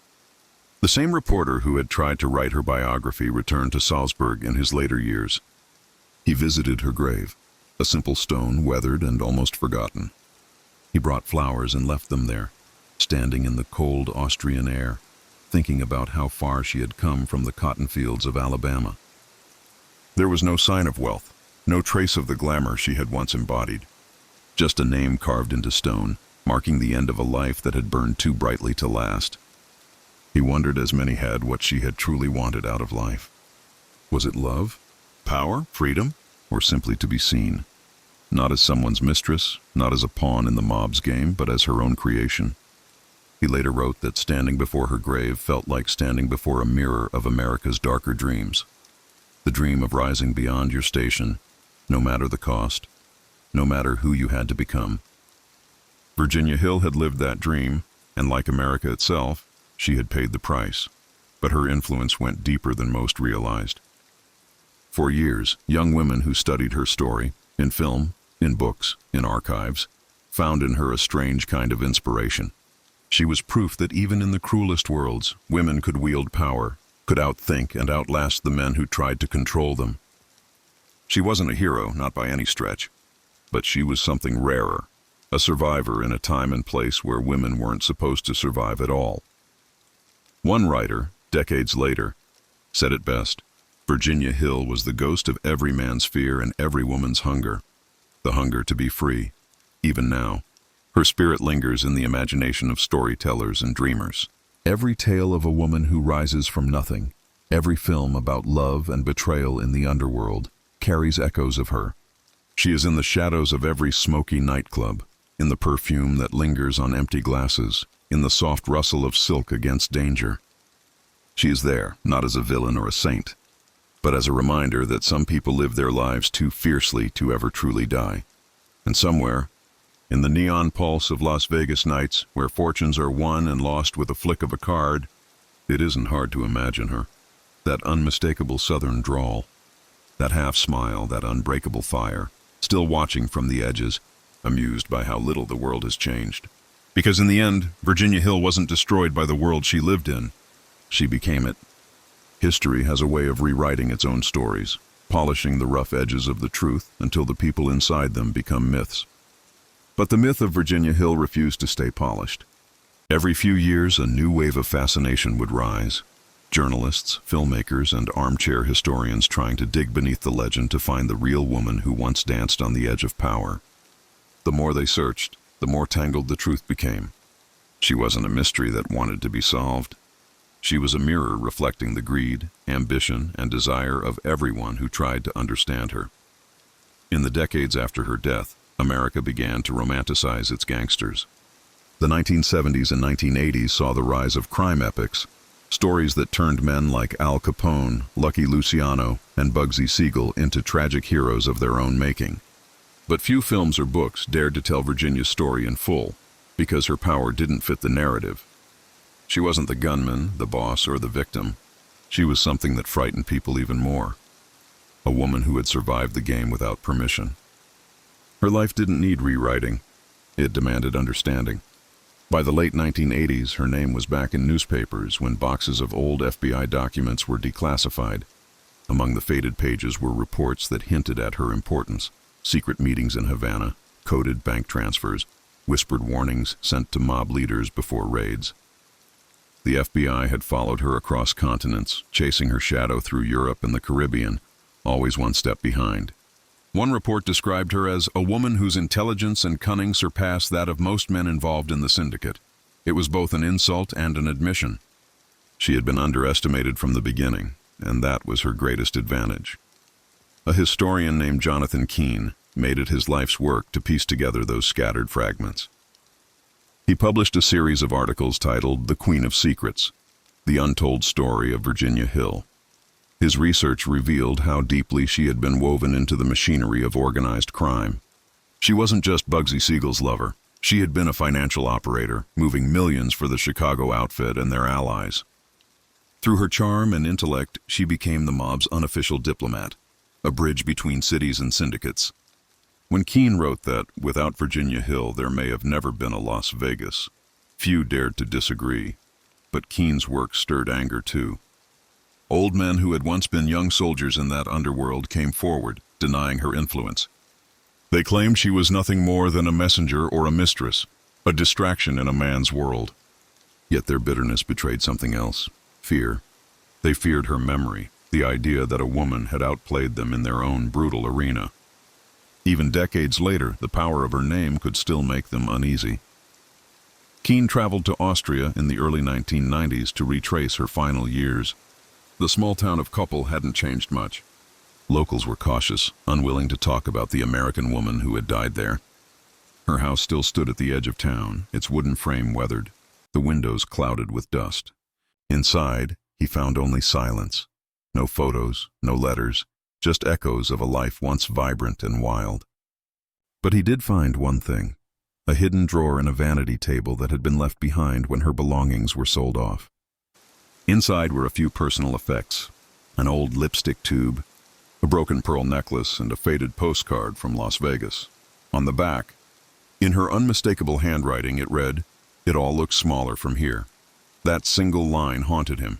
The same reporter who had tried to write her biography returned to Salzburg in his later years. He visited her grave, a simple stone weathered and almost forgotten. He brought flowers and left them there, standing in the cold Austrian air, thinking about how far she had come from the cotton fields of Alabama. There was no sign of wealth, no trace of the glamour she had once embodied. Just a name carved into stone, marking the end of a life that had burned too brightly to last. He wondered, as many had, what she had truly wanted out of life. Was it love, power, freedom, or simply to be seen? Not as someone's mistress, not as a pawn in the mob's game, but as her own creation. He later wrote that standing before her grave felt like standing before a mirror of America's darker dreams. The dream of rising beyond your station, no matter the cost, no matter who you had to become. Virginia Hill had lived that dream, and like America itself, she had paid the price. But her influence went deeper than most realized. For years, young women who studied her story, in film, in books, in archives, found in her a strange kind of inspiration. She was proof that even in the cruelest worlds, women could wield power, could outthink and outlast the men who tried to control them. She wasn't a hero, not by any stretch, but she was something rarer, a survivor in a time and place where women weren't supposed to survive at all. One writer, decades later, said it best: Virginia Hill was the ghost of every man's fear and every woman's hunger, the hunger to be free. Even now, her spirit lingers in the imagination of storytellers and dreamers. Every tale of a woman who rises from nothing, every film about love and betrayal in the underworld, carries echoes of her. She is in the shadows of every smoky nightclub, in the perfume that lingers on empty glasses, in the soft rustle of silk against danger. She is there, not as a villain or a saint, but as a reminder that some people live their lives too fiercely to ever truly die. And somewhere, in the neon pulse of Las Vegas nights, where fortunes are won and lost with a flick of a card, it isn't hard to imagine her. That unmistakable southern drawl, that half smile, that unbreakable fire, still watching from the edges, amused by how little the world has changed. Because in the end, Virginia Hill wasn't destroyed by the world she lived in. She became it. History has a way of rewriting its own stories, polishing the rough edges of the truth until the people inside them become myths. But the myth of Virginia Hill refused to stay polished. Every few years, a new wave of fascination would rise. Journalists, filmmakers, and armchair historians trying to dig beneath the legend to find the real woman who once danced on the edge of power. The more they searched, the more tangled the truth became. She wasn't a mystery that wanted to be solved. She was a mirror reflecting the greed, ambition, and desire of everyone who tried to understand her. In the decades after her death, America began to romanticize its gangsters. The 1970s and 1980s saw the rise of crime epics, stories that turned men like Al Capone, Lucky Luciano, and Bugsy Siegel into tragic heroes of their own making. But few films or books dared to tell Virginia's story in full, because her power didn't fit the narrative. She wasn't the gunman, the boss, or the victim. She was something that frightened people even more. A woman who had survived the game without permission. Her life didn't need rewriting. It demanded understanding. By the late 1980s, her name was back in newspapers when boxes of old FBI documents were declassified. Among the faded pages were reports that hinted at her importance. Secret meetings in Havana, coded bank transfers, whispered warnings sent to mob leaders before raids. The FBI had followed her across continents, chasing her shadow through Europe and the Caribbean, always one step behind. One report described her as a woman whose intelligence and cunning surpassed that of most men involved in the syndicate. It was both an insult and an admission. She had been underestimated from the beginning, and that was her greatest advantage. A historian named Jonathan Keene made it his life's work to piece together those scattered fragments. He published a series of articles titled The Queen of Secrets, The Untold Story of Virginia Hill. His research revealed how deeply she had been woven into the machinery of organized crime. She wasn't just Bugsy Siegel's lover. She had been a financial operator, moving millions for the Chicago outfit and their allies. Through her charm and intellect, she became the mob's unofficial diplomat, a bridge between cities and syndicates. When Keene wrote that, without Virginia Hill, there may have never been a Las Vegas, few dared to disagree. But Keene's work stirred anger too. Old men who had once been young soldiers in that underworld came forward, denying her influence. They claimed she was nothing more than a messenger or a mistress, a distraction in a man's world. Yet their bitterness betrayed something else, fear. They feared her memory, the idea that a woman had outplayed them in their own brutal arena. Even decades later, the power of her name could still make them uneasy. Keene traveled to Austria in the early 1990s to retrace her final years. The small town of Koppel hadn't changed much. Locals were cautious, unwilling to talk about the American woman who had died there. Her house still stood at the edge of town, its wooden frame weathered, the windows clouded with dust. Inside, he found only silence. No photos, no letters, just echoes of a life once vibrant and wild. But he did find one thing, a hidden drawer in a vanity table that had been left behind when her belongings were sold off. Inside were a few personal effects, an old lipstick tube, a broken pearl necklace, and a faded postcard from Las Vegas. On the back, in her unmistakable handwriting, it read, "It all looks smaller from here." That single line haunted him.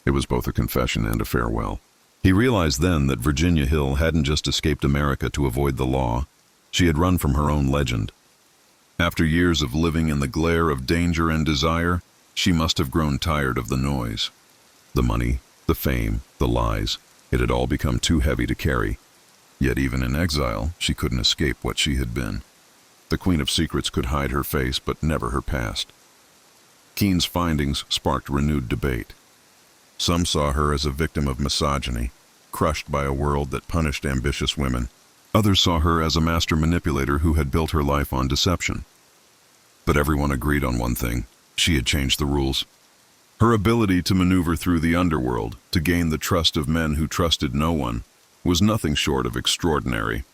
It was both a confession and a farewell. He realized then that Virginia Hill hadn't just escaped America to avoid the law. She had run from her own legend. After years of living in the glare of danger and desire, she must have grown tired of the noise. The money, the fame, the lies, it had all become too heavy to carry. Yet even in exile, she couldn't escape what she had been. The Queen of Secrets could hide her face, but never her past. Keene's findings sparked renewed debate. Some saw her as a victim of misogyny, crushed by a world that punished ambitious women. Others saw her as a master manipulator who had built her life on deception. But everyone agreed on one thing: she had changed the rules. Her ability to maneuver through the underworld, to gain the trust of men who trusted no one, was nothing short of extraordinary.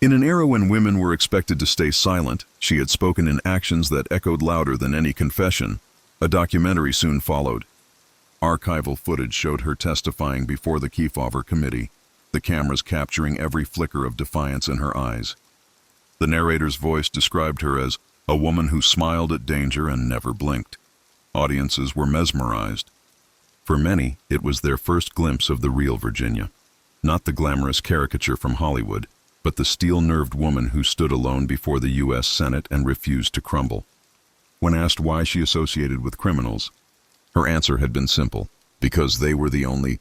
In an era when women were expected to stay silent, she had spoken in actions that echoed louder than any confession. A documentary soon followed. Archival footage showed her testifying before the Kefauver Committee, the cameras capturing every flicker of defiance in her eyes. The narrator's voice described her as a woman who smiled at danger and never blinked. Audiences were mesmerized. For many, it was their first glimpse of the real Virginia. Not the glamorous caricature from Hollywood, but the steel-nerved woman who stood alone before the U.S. Senate and refused to crumble. When asked why she associated with criminals, her answer had been simple: because they were the only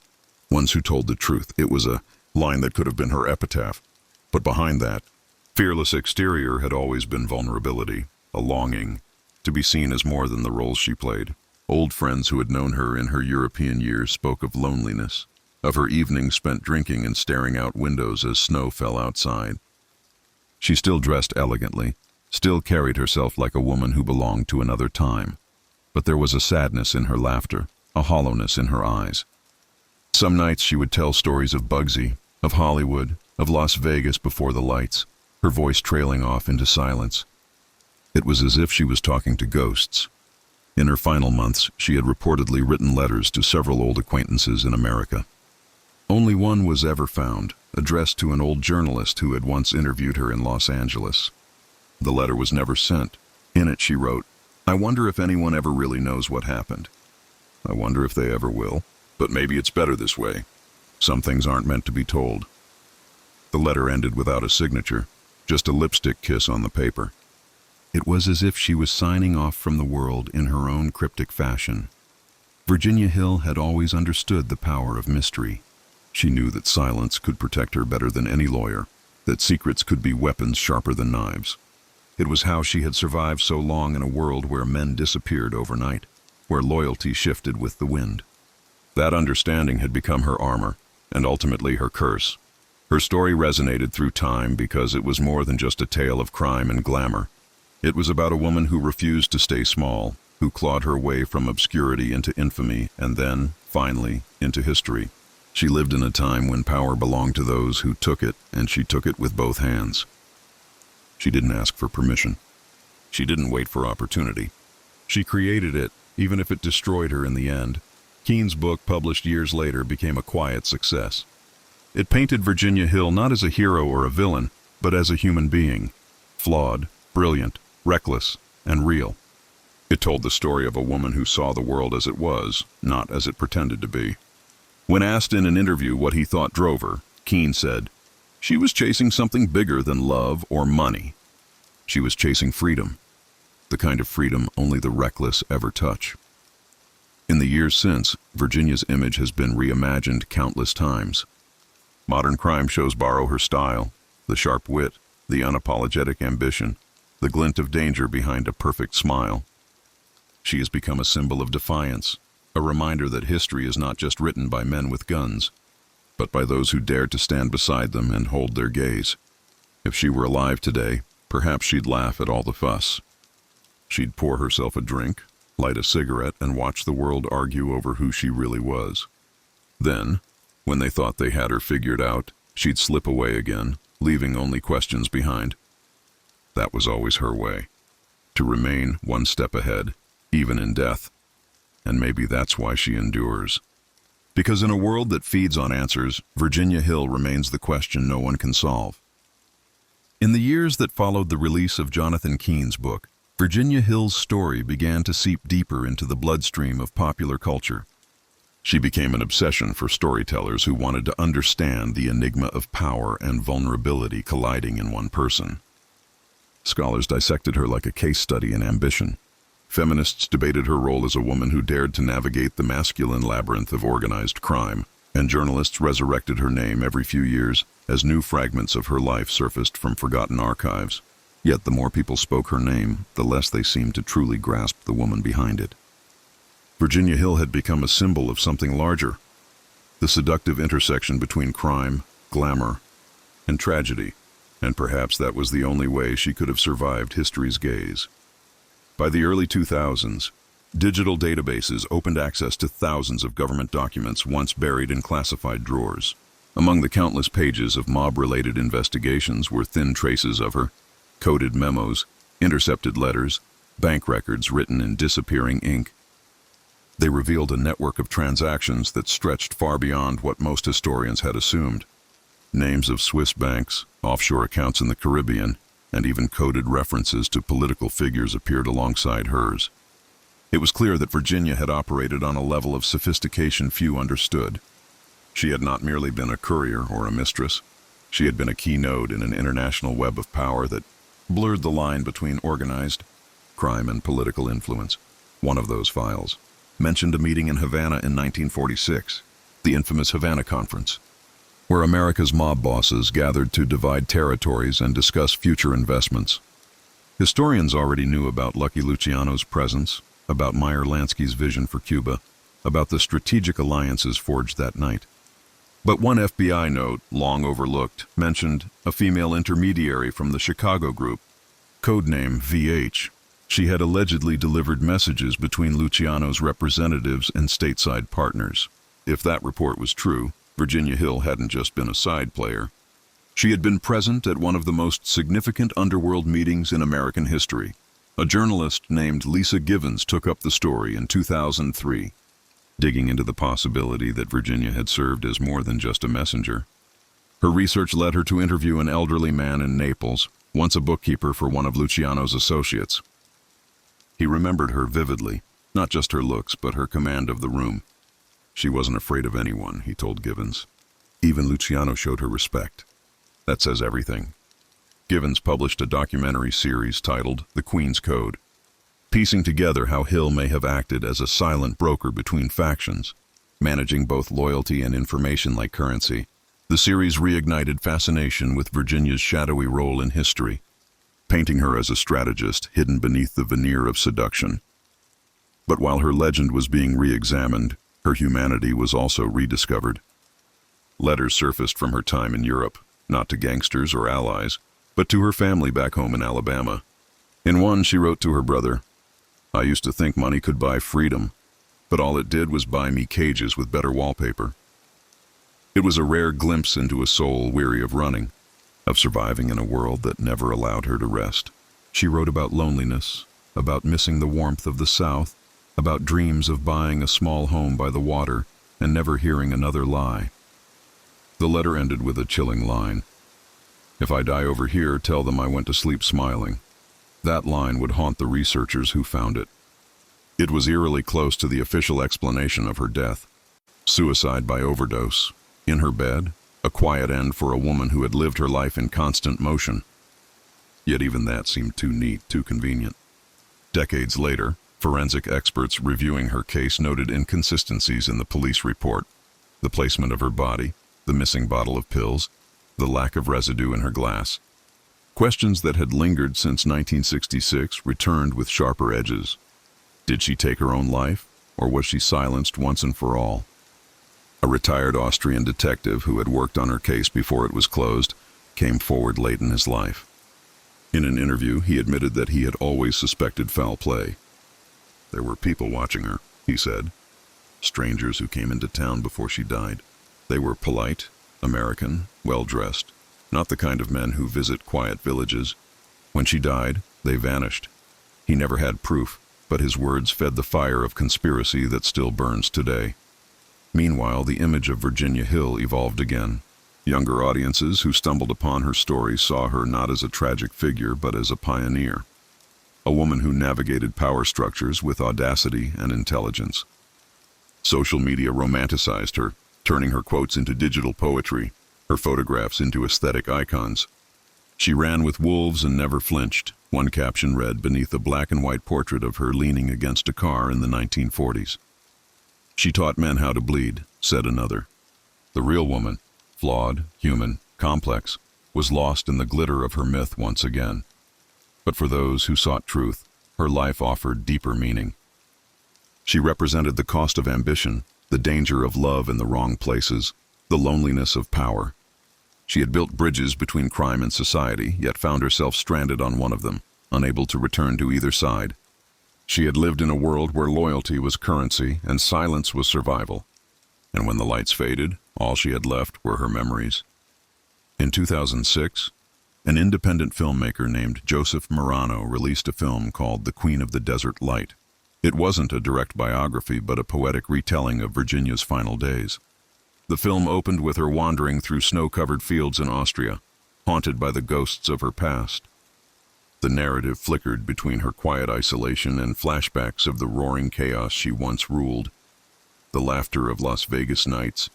ones who told the truth. It was a line that could have been her epitaph. But behind that fearless exterior had always been vulnerability, a longing to be seen as more than the roles she played. Old friends who had known her in her European years spoke of loneliness, of her evenings spent drinking and staring out windows as snow fell outside. She still dressed elegantly, still carried herself like a woman who belonged to another time. But there was a sadness in her laughter, a hollowness in her eyes. Some nights she would tell stories of Bugsy, of Hollywood, of Las Vegas before the lights, her voice trailing off into silence. It was as if she was talking to ghosts. In her final months, she had reportedly written letters to several old acquaintances in America. Only one was ever found, addressed to an old journalist who had once interviewed her in Los Angeles. The letter was never sent. In it she wrote, "I wonder if anyone ever really knows what happened. I wonder if they ever will, but maybe it's better this way. Some things aren't meant to be told." The letter ended without a signature, just a lipstick kiss on the paper. It was as if she was signing off from the world in her own cryptic fashion. Virginia Hill had always understood the power of mystery. She knew that silence could protect her better than any lawyer, that secrets could be weapons sharper than knives. It was how she had survived so long in a world where men disappeared overnight, where loyalty shifted with the wind. That understanding had become her armor, and ultimately her curse. Her story resonated through time because it was more than just a tale of crime and glamour. It was about a woman who refused to stay small, who clawed her way from obscurity into infamy, and then, finally, into history. She lived in a time when power belonged to those who took it, and she took it with both hands. She didn't ask for permission. She didn't wait for opportunity. She created it, even if it destroyed her in the end. Keene's book, published years later, became a quiet success. It painted Virginia Hill not as a hero or a villain, but as a human being, flawed, brilliant, reckless, and real. It told the story of a woman who saw the world as it was, not as it pretended to be. When asked in an interview what he thought drove her, Keene said, "She was chasing something bigger than love or money. She was chasing freedom, the kind of freedom only the reckless ever touch." In the years since, Virginia's image has been reimagined countless times. Modern crime shows borrow her style, the sharp wit, the unapologetic ambition, the glint of danger behind a perfect smile. She has become a symbol of defiance, a reminder that history is not just written by men with guns, but by those who dared to stand beside them and hold their gaze. If she were alive today, perhaps she'd laugh at all the fuss. She'd pour herself a drink, light a cigarette, and watch the world argue over who she really was. Then, when they thought they had her figured out, she'd slip away again, leaving only questions behind. That was always her way, to remain one step ahead, even in death. And maybe that's why she endures. Because in a world that feeds on answers, Virginia Hill remains the question no one can solve. In the years that followed the release of Jonathan Keene's book, Virginia Hill's story began to seep deeper into the bloodstream of popular culture. She became an obsession for storytellers who wanted to understand the enigma of power and vulnerability colliding in one person. Scholars dissected her like a case study in ambition. Feminists debated her role as a woman who dared to navigate the masculine labyrinth of organized crime, and journalists resurrected her name every few years as new fragments of her life surfaced from forgotten archives. Yet the more people spoke her name, the less they seemed to truly grasp the woman behind it. Virginia Hill had become a symbol of something larger, the seductive intersection between crime, glamour, and tragedy, and perhaps that was the only way she could have survived history's gaze. By the early 2000s, digital databases opened access to thousands of government documents once buried in classified drawers. Among the countless pages of mob-related investigations were thin traces of her, coded memos, intercepted letters, bank records written in disappearing ink. They revealed a network of transactions that stretched far beyond what most historians had assumed. Names of Swiss banks, offshore accounts in the Caribbean, and even coded references to political figures appeared alongside hers. It was clear that Virginia had operated on a level of sophistication few understood. She had not merely been a courier or a mistress. She had been a key node in an international web of power that blurred the line between organized crime and political influence. One of those files mentioned a meeting in Havana in 1946, the infamous Havana Conference, where America's mob bosses gathered to divide territories and discuss future investments. Historians already knew about Lucky Luciano's presence, about Meyer Lansky's vision for Cuba, about the strategic alliances forged that night. But one FBI note, long overlooked, mentioned a female intermediary from the Chicago group, codename VH. She had allegedly delivered messages between Luciano's representatives and stateside partners. If that report was true, Virginia Hill hadn't just been a side player. She had been present at one of the most significant underworld meetings in American history. A journalist named Lisa Givens took up the story in 2003, digging into the possibility that Virginia had served as more than just a messenger. Her research led her to interview an elderly man in Naples, once a bookkeeper for one of Luciano's associates. He remembered her vividly, not just her looks, but her command of the room. She wasn't afraid of anyone, he told Givens. Even Luciano showed her respect. That says everything. Givens published a documentary series titled The Queen's Code, piecing together how Hill may have acted as a silent broker between factions, managing both loyalty and information like currency. The series reignited fascination with Virginia's shadowy role in history, painting her as a strategist hidden beneath the veneer of seduction. But while her legend was being re-examined, her humanity was also rediscovered. Letters surfaced from her time in Europe, not to gangsters or allies, but to her family back home in Alabama. In one, she wrote to her brother, "I used to think money could buy freedom, but all it did was buy me cages with better wallpaper." It was a rare glimpse into a soul weary of running, of surviving in a world that never allowed her to rest. She wrote about loneliness, about missing the warmth of the South, about dreams of buying a small home by the water and never hearing another lie. The letter ended with a chilling line. "If I die over here, tell them I went to sleep smiling." That line would haunt the researchers who found it. It was eerily close to the official explanation of her death. Suicide by overdose. In her bed, a quiet end for a woman who had lived her life in constant motion. Yet even that seemed too neat, too convenient. Decades later, forensic experts reviewing her case noted inconsistencies in the police report. The placement of her body, the missing bottle of pills, the lack of residue in her glass. Questions that had lingered since 1966 returned with sharper edges. Did she take her own life, or was she silenced once and for all? A retired Austrian detective who had worked on her case before it was closed came forward late in his life. In an interview, he admitted that he had always suspected foul play. "There were people watching her," he said. "Strangers who came into town before she died. They were polite, American, well-dressed, not the kind of men who visit quiet villages. When she died, they vanished. He never had proof, but his words fed the fire of conspiracy that still burns today." Meanwhile, the image of Virginia Hill evolved again. Younger audiences who stumbled upon her story saw her not as a tragic figure, but as a pioneer. A woman who navigated power structures with audacity and intelligence. Social media romanticized her, turning her quotes into digital poetry, her photographs into aesthetic icons. She ran with wolves and never flinched, one caption read beneath a black and white portrait of her leaning against a car in the 1940s. "She taught men how to bleed," said another. The real woman, flawed, human, complex, was lost in the glitter of her myth once again. But for those who sought truth, her life offered deeper meaning. She represented the cost of ambition, the danger of love in the wrong places, the loneliness of power. She had built bridges between crime and society, yet found herself stranded on one of them, unable to return to either side. She had lived in a world where loyalty was currency and silence was survival. And when the lights faded, all she had left were her memories. In 2006, an independent filmmaker named Joseph Morano released a film called The Queen of the Desert Light. It wasn't a direct biography, but a poetic retelling of Virginia's final days. The film opened with her wandering through snow-covered fields in Austria, haunted by the ghosts of her past. The narrative flickered between her quiet isolation and flashbacks of the roaring chaos she once ruled. The laughter of Las Vegas nights,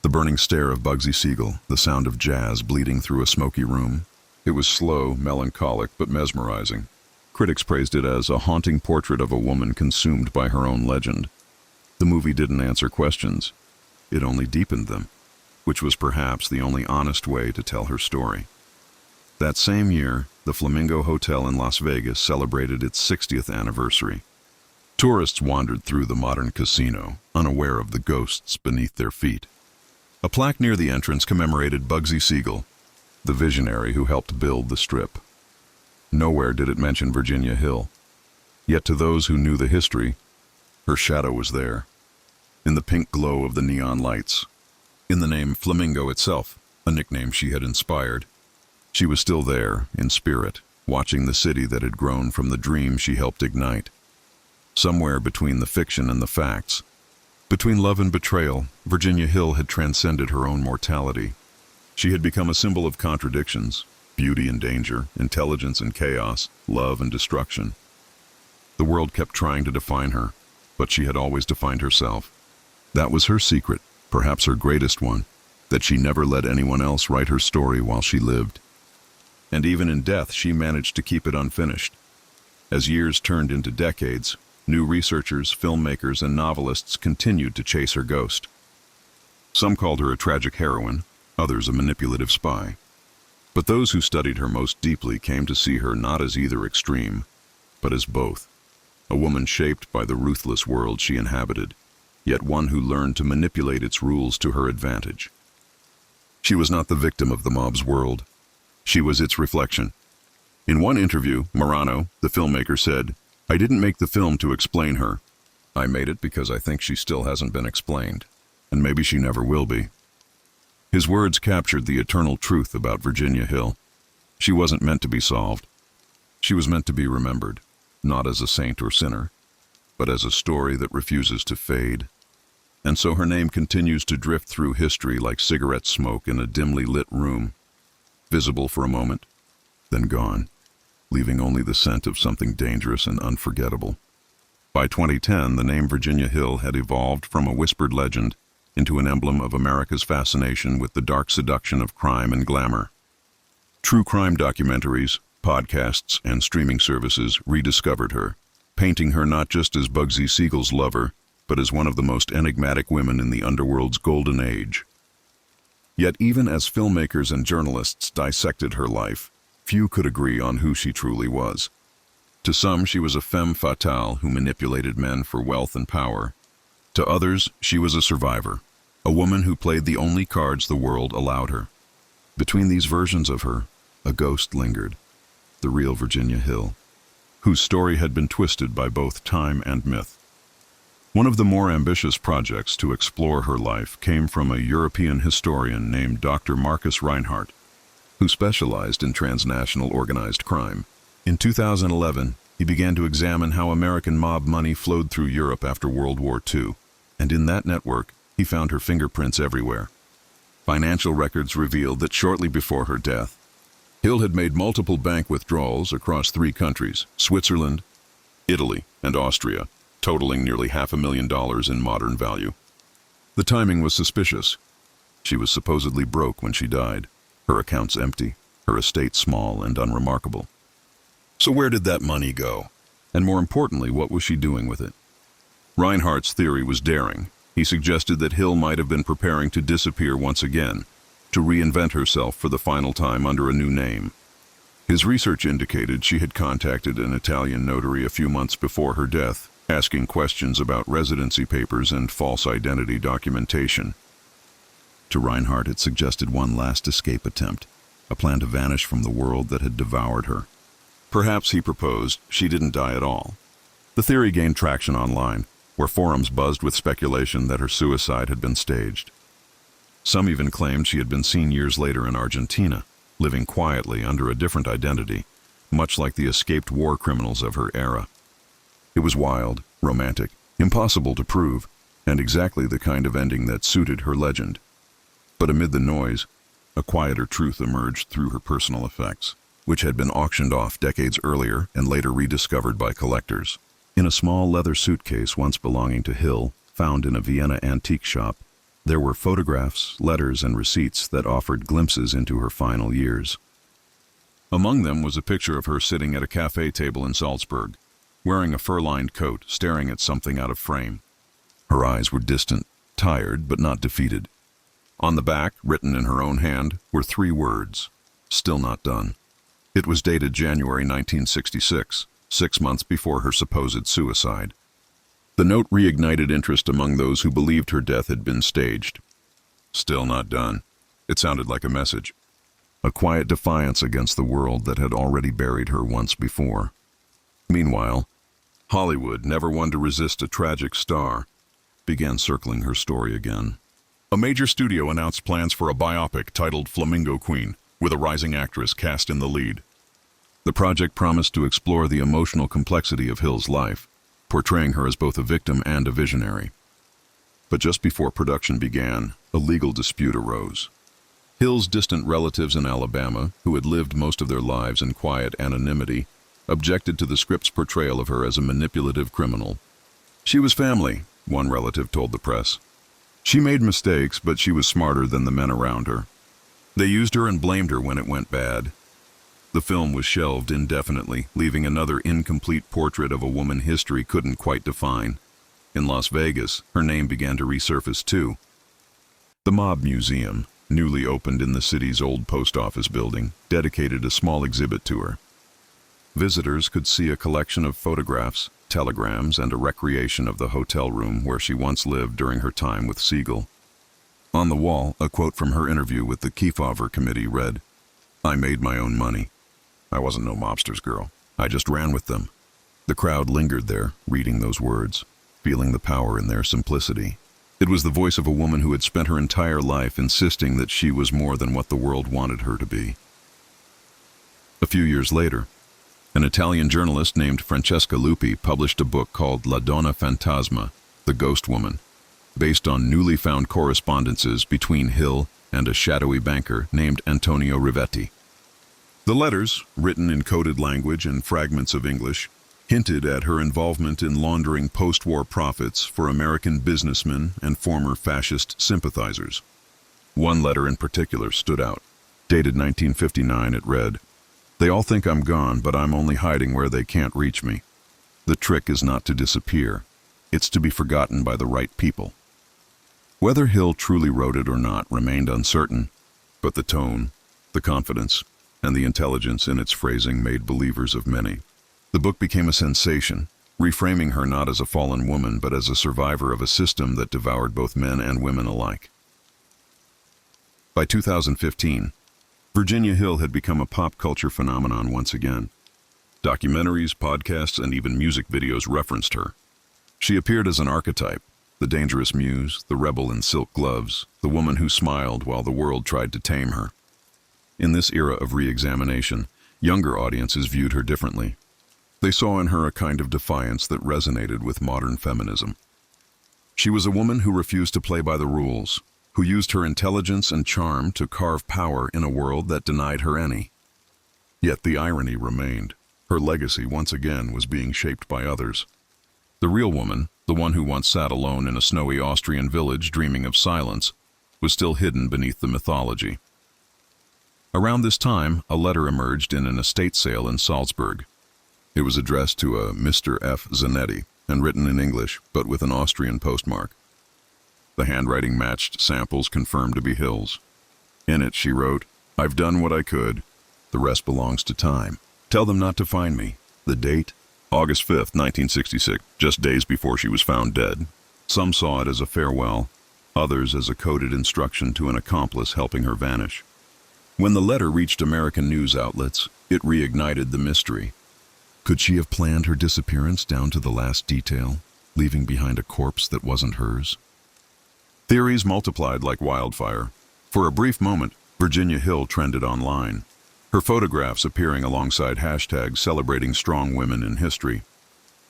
the burning stare of Bugsy Siegel, the sound of jazz bleeding through a smoky room. It was slow, melancholic, but mesmerizing. Critics praised it as a haunting portrait of a woman consumed by her own legend. The movie didn't answer questions. It only deepened them, which was perhaps the only honest way to tell her story. That same year, the Flamingo Hotel in Las Vegas celebrated its 60th anniversary. Tourists wandered through the modern casino, unaware of the ghosts beneath their feet. A plaque near the entrance commemorated Bugsy Siegel, the visionary who helped build the Strip. Nowhere did it mention Virginia Hill. Yet to those who knew the history, her shadow was there, in the pink glow of the neon lights, in the name Flamingo itself, a nickname she had inspired. She was still there, in spirit, watching the city that had grown from the dream she helped ignite. Somewhere between the fiction and the facts, between love and betrayal, Virginia Hill had transcended her own mortality. She had become a symbol of contradictions, beauty and danger, intelligence and chaos, love and destruction. The world kept trying to define her, but she had always defined herself. That was her secret, perhaps her greatest one, that she never let anyone else write her story while she lived. And even in death, she managed to keep it unfinished. As years turned into decades, new researchers, filmmakers, and novelists continued to chase her ghost. Some called her a tragic heroine, others a manipulative spy. But those who studied her most deeply came to see her not as either extreme, but as both. A woman shaped by the ruthless world she inhabited, yet one who learned to manipulate its rules to her advantage. She was not the victim of the mob's world. She was its reflection. In one interview, Morano, the filmmaker, said, "I didn't make the film to explain her. I made it because I think she still hasn't been explained, and maybe she never will be." His words captured the eternal truth about Virginia Hill. She wasn't meant to be solved. She was meant to be remembered, not as a saint or sinner, but as a story that refuses to fade. And so her name continues to drift through history like cigarette smoke in a dimly lit room, visible for a moment, then gone, leaving only the scent of something dangerous and unforgettable. By 2010, the name Virginia Hill had evolved from a whispered legend into an emblem of America's fascination with the dark seduction of crime and glamour. True crime documentaries, podcasts, and streaming services rediscovered her, painting her not just as Bugsy Siegel's lover, but as one of the most enigmatic women in the Underworld's golden age. Yet even as filmmakers and journalists dissected her life, few could agree on who she truly was. To some, she was a femme fatale who manipulated men for wealth and power. To others, she was a survivor, a woman who played the only cards the world allowed her. Between these versions of her, a ghost lingered, the real Virginia Hill, whose story had been twisted by both time and myth. One of the more ambitious projects to explore her life came from a European historian named Dr. Marcus Reinhardt, who specialized in transnational organized crime. In 2011, he began to examine how American mob money flowed through Europe after World War II, and in that network, he found her fingerprints everywhere. Financial records revealed that shortly before her death, Hill had made multiple bank withdrawals across 3 countries, Switzerland, Italy, and Austria, totaling nearly $500,000 in modern value. The timing was suspicious. She was supposedly broke when she died, her accounts empty, her estate small and unremarkable. So where did that money go? And more importantly, what was she doing with it? Reinhardt's theory was daring. He suggested that Hill might have been preparing to disappear once again, to reinvent herself for the final time under a new name. His research indicated she had contacted an Italian notary a few months before her death, asking questions about residency papers and false identity documentation. To Reinhardt, it suggested one last escape attempt, a plan to vanish from the world that had devoured her. Perhaps, he proposed, she didn't die at all. The theory gained traction online, where forums buzzed with speculation that her suicide had been staged. Some even claimed she had been seen years later in Argentina, living quietly under a different identity, much like the escaped war criminals of her era. It was wild, romantic, impossible to prove, and exactly the kind of ending that suited her legend. But amid the noise, a quieter truth emerged through her personal effects, which had been auctioned off decades earlier and later rediscovered by collectors. In a small leather suitcase once belonging to Hill, found in a Vienna antique shop, there were photographs, letters, and receipts that offered glimpses into her final years. Among them was a picture of her sitting at a cafe table in Salzburg, wearing a fur-lined coat, staring at something out of frame. Her eyes were distant, tired, but not defeated. On the back, written in her own hand, were 3 words, "Still not done." It was dated January 1966, 6 months before her supposed suicide. The note reignited interest among those who believed her death had been staged. Still not done. It sounded like a message. A quiet defiance against the world that had already buried her once before. Meanwhile, Hollywood, never one to resist a tragic star, began circling her story again. A major studio announced plans for a biopic titled Flamingo Queen, with a rising actress cast in the lead. The project promised to explore the emotional complexity of Hill's life, portraying her as both a victim and a visionary. But just before production began, a legal dispute arose. Hill's distant relatives in Alabama, who had lived most of their lives in quiet anonymity, objected to the script's portrayal of her as a manipulative criminal. She was family, one relative told the press. She made mistakes, but she was smarter than the men around her. They used her and blamed her when it went bad. The film was shelved indefinitely, leaving another incomplete portrait of a woman history couldn't quite define. In Las Vegas, her name began to resurface too. The Mob Museum, newly opened in the city's old post office building, dedicated a small exhibit to her. Visitors could see a collection of photographs, telegrams, and a recreation of the hotel room where she once lived during her time with Siegel. On the wall, a quote from her interview with the Kefauver Committee read, "I made my own money. I wasn't no mobster's girl. I just ran with them." The crowd lingered there, reading those words, feeling the power in their simplicity. It was the voice of a woman who had spent her entire life insisting that she was more than what the world wanted her to be. A few years later, an Italian journalist named Francesca Lupi published a book called La Donna Fantasma, The Ghost Woman, based on newly found correspondences between Hill and a shadowy banker named Antonio Rivetti. The letters, written in coded language and fragments of English, hinted at her involvement in laundering post-war profits for American businessmen and former fascist sympathizers. One letter in particular stood out. Dated 1959, it read, "They all think I'm gone, but I'm only hiding where they can't reach me. The trick is not to disappear. It's to be forgotten by the right people." Whether Hill truly wrote it or not remained uncertain, but the tone, the confidence, and the intelligence in its phrasing made believers of many. The book became a sensation, reframing her not as a fallen woman but as a survivor of a system that devoured both men and women alike. By 2015, Virginia Hill had become a pop culture phenomenon once again. Documentaries, podcasts, and even music videos referenced her. She appeared as an archetype, the dangerous muse, the rebel in silk gloves, the woman who smiled while the world tried to tame her. In this era of re-examination, younger audiences viewed her differently. They saw in her a kind of defiance that resonated with modern feminism. She was a woman who refused to play by the rules, who used her intelligence and charm to carve power in a world that denied her any. Yet the irony remained. Her legacy once again was being shaped by others. The real woman, the one who once sat alone in a snowy Austrian village dreaming of silence, was still hidden beneath the mythology. Around this time, a letter emerged in an estate sale in Salzburg. It was addressed to a Mr. F. Zanetti and written in English, but with an Austrian postmark. The handwriting matched samples confirmed to be Hill's. In it, she wrote, "I've done what I could. The rest belongs to time. Tell them not to find me." The date? August 5th, 1966, just days before she was found dead. Some saw it as a farewell, others as a coded instruction to an accomplice helping her vanish. When the letter reached American news outlets, it reignited the mystery. Could she have planned her disappearance down to the last detail, leaving behind a corpse that wasn't hers? Theories multiplied like wildfire. For a brief moment, Virginia Hill trended online, her photographs appearing alongside hashtags celebrating strong women in history.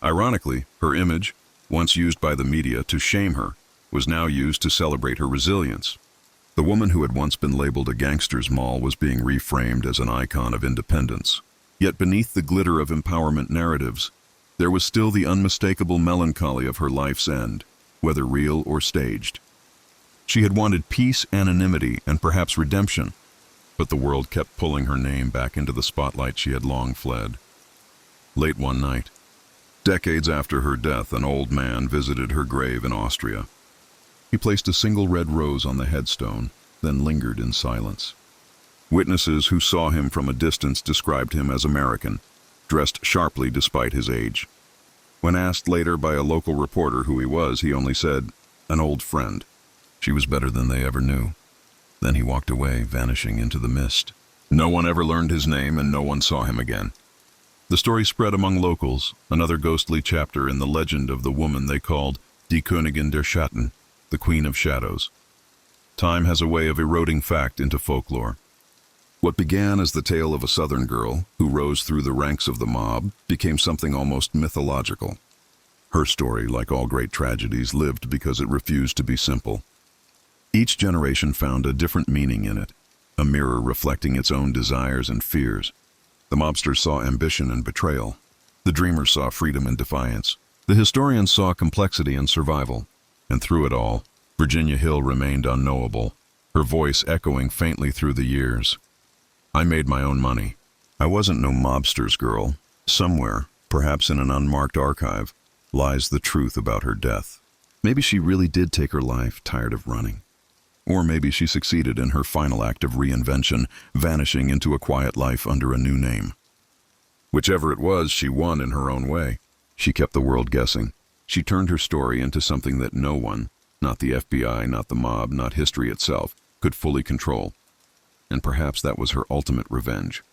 Ironically, her image, once used by the media to shame her, was now used to celebrate her resilience. The woman who had once been labeled a gangster's moll was being reframed as an icon of independence. Yet beneath the glitter of empowerment narratives, there was still the unmistakable melancholy of her life's end, whether real or staged. She had wanted peace, anonymity, and perhaps redemption, but the world kept pulling her name back into the spotlight she had long fled. Late one night, decades after her death, an old man visited her grave in Austria. He placed a single red rose on the headstone, then lingered in silence. Witnesses who saw him from a distance described him as American, dressed sharply despite his age. When asked later by a local reporter who he was, he only said, "An old friend." She was better than they ever knew. Then he walked away, vanishing into the mist. No one ever learned his name, and no one saw him again. The story spread among locals, another ghostly chapter in the legend of the woman they called Die Königin der Schatten, the Queen of Shadows. Time has a way of eroding fact into folklore. What began as the tale of a Southern girl who rose through the ranks of the mob became something almost mythological. Her story, like all great tragedies, lived because it refused to be simple. Each generation found a different meaning in it, a mirror reflecting its own desires and fears. The mobsters saw ambition and betrayal. The dreamers saw freedom and defiance. The historians saw complexity and survival. And through it all, Virginia Hill remained unknowable, her voice echoing faintly through the years. I made my own money. I wasn't no mobster's girl. Somewhere, perhaps in an unmarked archive, lies the truth about her death. Maybe she really did take her life, tired of running. Or maybe she succeeded in her final act of reinvention, vanishing into a quiet life under a new name. Whichever it was, she won in her own way. She kept the world guessing. She turned her story into something that no one, not the FBI, not the mob, not history itself, could fully control. And perhaps that was her ultimate revenge.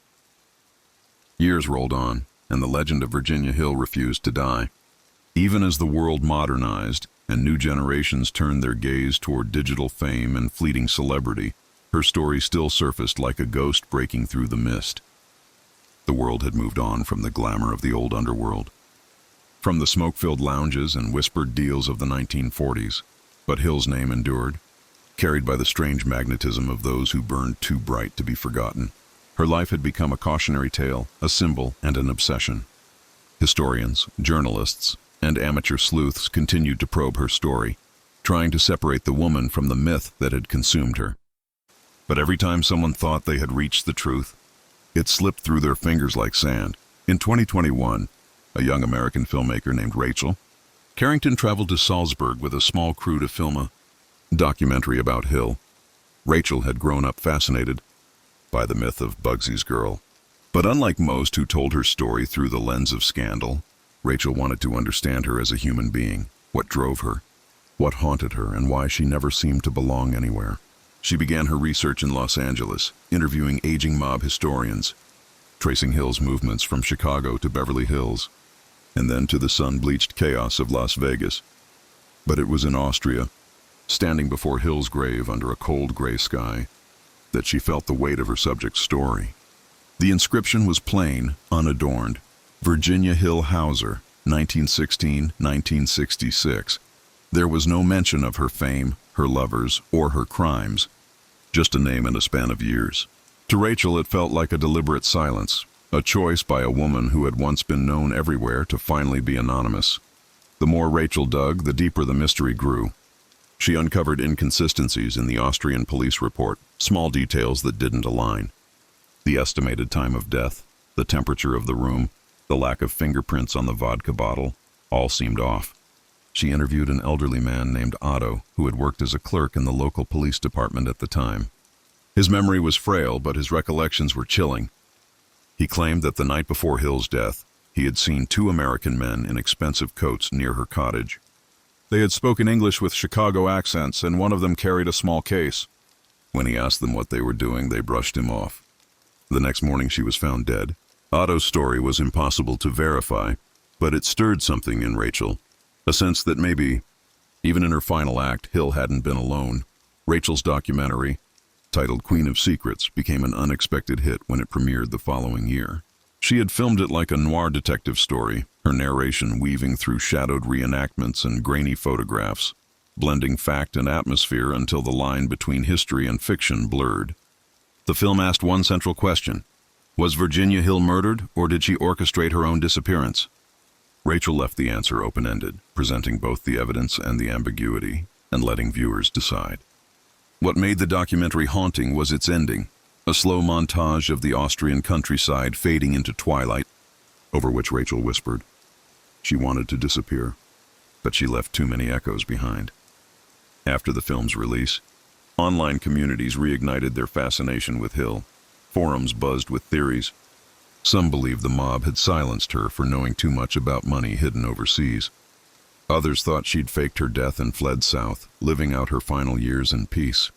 Years rolled on, and the legend of Virginia Hill refused to die. Even as the world modernized and new generations turned their gaze toward digital fame and fleeting celebrity, her story still surfaced like a ghost breaking through the mist. The world had moved on from the glamour of the old underworld, from the smoke-filled lounges and whispered deals of the 1940s, but Hill's name endured, carried by the strange magnetism of those who burned too bright to be forgotten. Her life had become a cautionary tale, a symbol, and an obsession. Historians, journalists, and amateur sleuths continued to probe her story, trying to separate the woman from the myth that had consumed her. But every time someone thought they had reached the truth, it slipped through their fingers like sand. In 2021, a young American filmmaker named Rachel Carrington traveled to Salzburg with a small crew to film a documentary about Hill. Rachel had grown up fascinated by the myth of Bugsy's girl. But unlike most who told her story through the lens of scandal, Rachel wanted to understand her as a human being, what drove her, what haunted her, and why she never seemed to belong anywhere. She began her research in Los Angeles, interviewing aging mob historians, tracing Hill's movements from Chicago to Beverly Hills, and then to the sun-bleached chaos of Las Vegas. But it was in Austria, standing before Hill's grave under a cold gray sky, that she felt the weight of her subject's story. The inscription was plain, unadorned: Virginia Hill Hauser, 1916-1966. There was no mention of her fame, her lovers, or her crimes, just a name and a span of years. To Rachel, it felt like a deliberate silence, a choice by a woman who had once been known everywhere to finally be anonymous. The more Rachel dug, the deeper the mystery grew. She uncovered inconsistencies in the Austrian police report, small details that didn't align. The estimated time of death, the temperature of the room, the lack of fingerprints on the vodka bottle, all seemed off. She interviewed an elderly man named Otto, who had worked as a clerk in the local police department at the time. His memory was frail, but his recollections were chilling. He claimed that the night before Hill's death, he had seen two American men in expensive coats near her cottage. They had spoken English with Chicago accents, and one of them carried a small case. When he asked them what they were doing, they brushed him off. The next morning she was found dead. Otto's story was impossible to verify, but it stirred something in Rachel, a sense that maybe, even in her final act, Hill hadn't been alone. Rachel's documentary, titled Queen of Secrets, became an unexpected hit when it premiered the following year. She had filmed it like a noir detective story, her narration weaving through shadowed reenactments and grainy photographs, blending fact and atmosphere until the line between history and fiction blurred. The film asked one central question: was Virginia Hill murdered, or did she orchestrate her own disappearance? Rachel left the answer open-ended, presenting both the evidence and the ambiguity, and letting viewers decide. What made the documentary haunting was its ending, a slow montage of the Austrian countryside fading into twilight, over which Rachel whispered. She wanted to disappear, but she left too many echoes behind. After the film's release, online communities reignited their fascination with Hill. Forums buzzed with theories. Some believed the mob had silenced her for knowing too much about money hidden overseas. Others thought she'd faked her death and fled south, living out her final years in peace.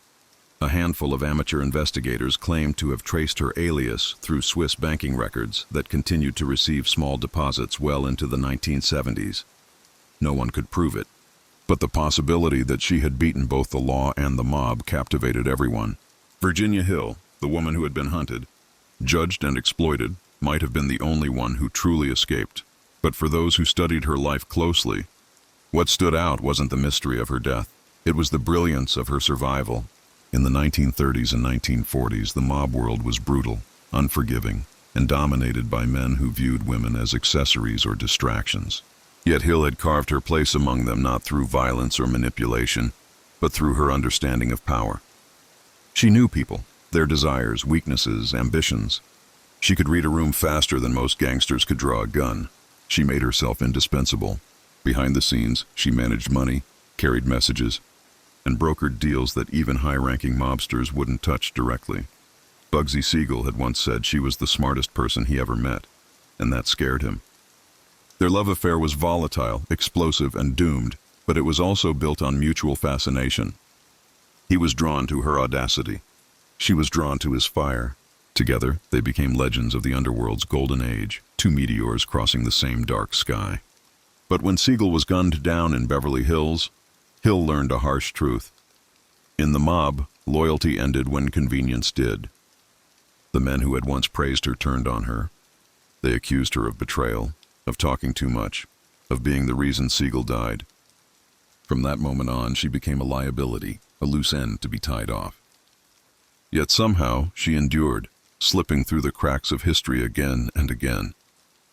A handful of amateur investigators claimed to have traced her alias through Swiss banking records that continued to receive small deposits well into the 1970s. No one could prove it, but the possibility that she had beaten both the law and the mob captivated everyone. Virginia Hill, the woman who had been hunted, judged and exploited, might have been the only one who truly escaped. But for those who studied her life closely, what stood out wasn't the mystery of her death. It was the brilliance of her survival. In the 1930s and 1940s, the mob world was brutal, unforgiving, and dominated by men who viewed women as accessories or distractions. Yet Hill had carved her place among them not through violence or manipulation, but through her understanding of power. She knew people, their desires, weaknesses, ambitions. She could read a room faster than most gangsters could draw a gun. She made herself indispensable. Behind the scenes, she managed money, carried messages, and brokered deals that even high-ranking mobsters wouldn't touch directly. Bugsy Siegel had once said she was the smartest person he ever met, and that scared him. Their love affair was volatile, explosive, and doomed, but it was also built on mutual fascination. He was drawn to her audacity. She was drawn to his fire. Together, they became legends of the Underworld's golden age, two meteors crossing the same dark sky. But when Siegel was gunned down in Beverly Hills, Hill learned a harsh truth. In the mob, loyalty ended when convenience did. The men who had once praised her turned on her. They accused her of betrayal, of talking too much, of being the reason Siegel died. From that moment on, she became a liability, a loose end to be tied off. Yet somehow, she endured, slipping through the cracks of history again and again.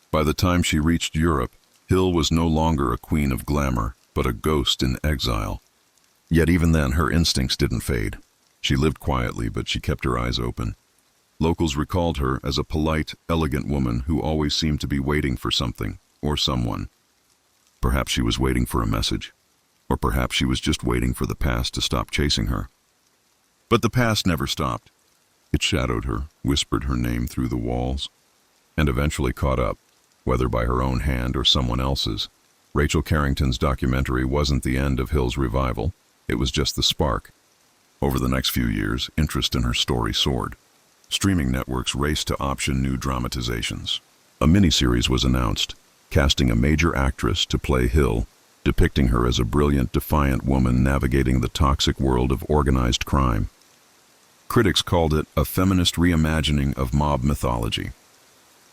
By the time she reached Europe, Hill was no longer a queen of glamour, but a ghost in exile. Yet even then, her instincts didn't fade. She lived quietly, but she kept her eyes open. Locals recalled her as a polite, elegant woman who always seemed to be waiting for something, or someone. Perhaps she was waiting for a message, or perhaps she was just waiting for the past to stop chasing her. But the past never stopped. It shadowed her, whispered her name through the walls, and eventually caught up, whether by her own hand or someone else's. Rachel Carrington's documentary wasn't the end of Hill's revival, it was just the spark. Over the next few years, interest in her story soared. Streaming networks raced to option new dramatizations. A miniseries was announced, casting a major actress to play Hill, depicting her as a brilliant, defiant woman navigating the toxic world of organized crime. Critics called it a feminist reimagining of mob mythology.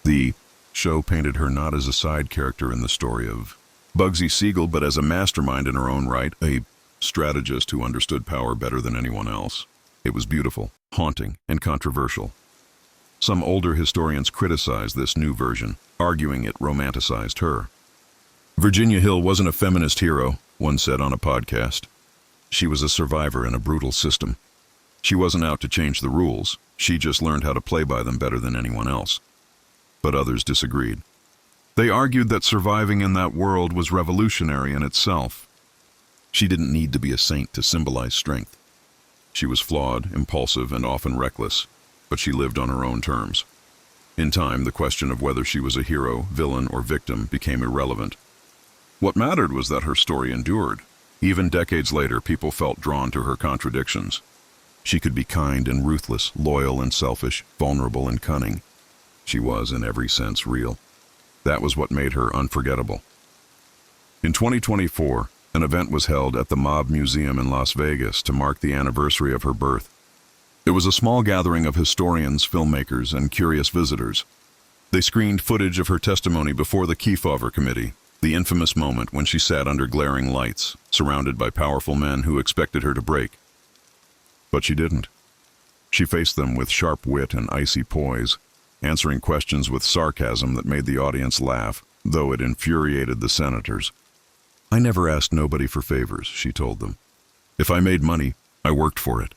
The show painted her not as a side character in the story of Bugsy Siegel, but as a mastermind in her own right, a strategist who understood power better than anyone else. It was beautiful, haunting, and controversial. Some older historians criticized this new version, arguing it romanticized her. Virginia Hill wasn't a feminist hero, one said on a podcast. She was a survivor in a brutal system. She wasn't out to change the rules, she just learned how to play by them better than anyone else. But others disagreed. They argued that surviving in that world was revolutionary in itself. She didn't need to be a saint to symbolize strength. She was flawed, impulsive, and often reckless, but she lived on her own terms. In time, the question of whether she was a hero, villain, or victim became irrelevant. What mattered was that her story endured. Even decades later, people felt drawn to her contradictions. She could be kind and ruthless, loyal and selfish, vulnerable and cunning. She was, in every sense, real. That was what made her unforgettable. In 2024, an event was held at the Mob Museum in Las Vegas to mark the anniversary of her birth. It was a small gathering of historians, filmmakers, and curious visitors. They screened footage of her testimony before the Kefauver Committee, the infamous moment when she sat under glaring lights, surrounded by powerful men who expected her to break. But she didn't. She faced them with sharp wit and icy poise, answering questions with sarcasm that made the audience laugh, though it infuriated the senators. "I never asked nobody for favors," she told them. "If I made money, I worked for it."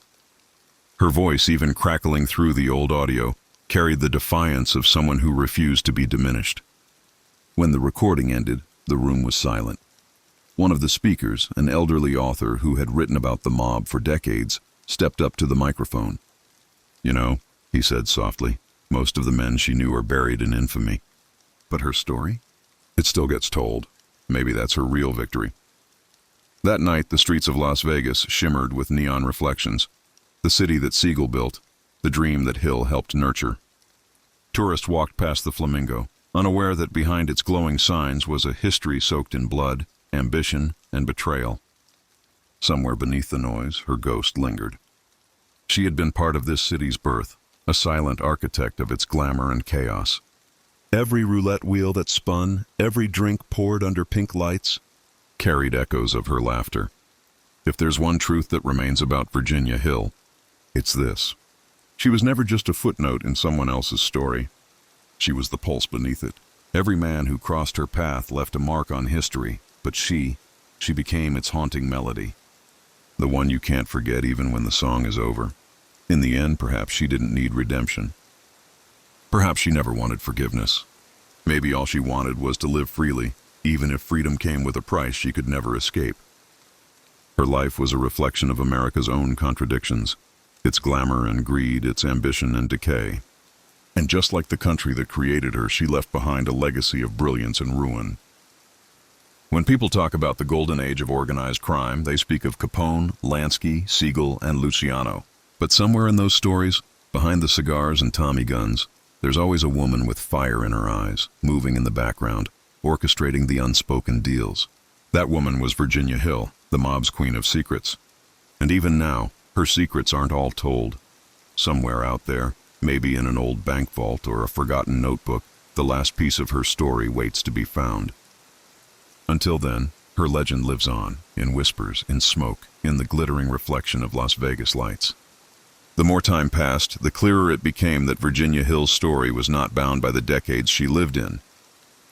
Her voice, even crackling through the old audio, carried the defiance of someone who refused to be diminished. When the recording ended, the room was silent. One of the speakers, an elderly author who had written about the mob for decades, stepped up to the microphone. "You know," he said softly, "most of the men she knew are buried in infamy. But her story? It still gets told. Maybe that's her real victory." That night, the streets of Las Vegas shimmered with neon reflections. The city that Siegel built, the dream that Hill helped nurture. Tourists walked past the Flamingo, unaware that behind its glowing signs was a history soaked in blood, ambition, and betrayal. Somewhere beneath the noise, her ghost lingered. She had been part of this city's birth, a silent architect of its glamour and chaos. Every roulette wheel that spun, every drink poured under pink lights, carried echoes of her laughter. If there's one truth that remains about Virginia Hill, it's this. She was never just a footnote in someone else's story. She was the pulse beneath it. Every man who crossed her path left a mark on history, but she became its haunting melody. The one you can't forget even when the song is over. In the end, perhaps she didn't need redemption. Perhaps she never wanted forgiveness. Maybe all she wanted was to live freely, even if freedom came with a price she could never escape. Her life was a reflection of America's own contradictions, its glamour and greed, its ambition and decay. And just like the country that created her, she left behind a legacy of brilliance and ruin. When people talk about the golden age of organized crime, they speak of Capone, Lansky, Siegel, and Luciano. But somewhere in those stories, behind the cigars and Tommy guns, there's always a woman with fire in her eyes, moving in the background, orchestrating the unspoken deals. That woman was Virginia Hill, the mob's queen of secrets. And even now, her secrets aren't all told. Somewhere out there, maybe in an old bank vault or a forgotten notebook, the last piece of her story waits to be found. Until then, her legend lives on, in whispers, in smoke, in the glittering reflection of Las Vegas lights. The more time passed, the clearer it became that Virginia Hill's story was not bound by the decades she lived in.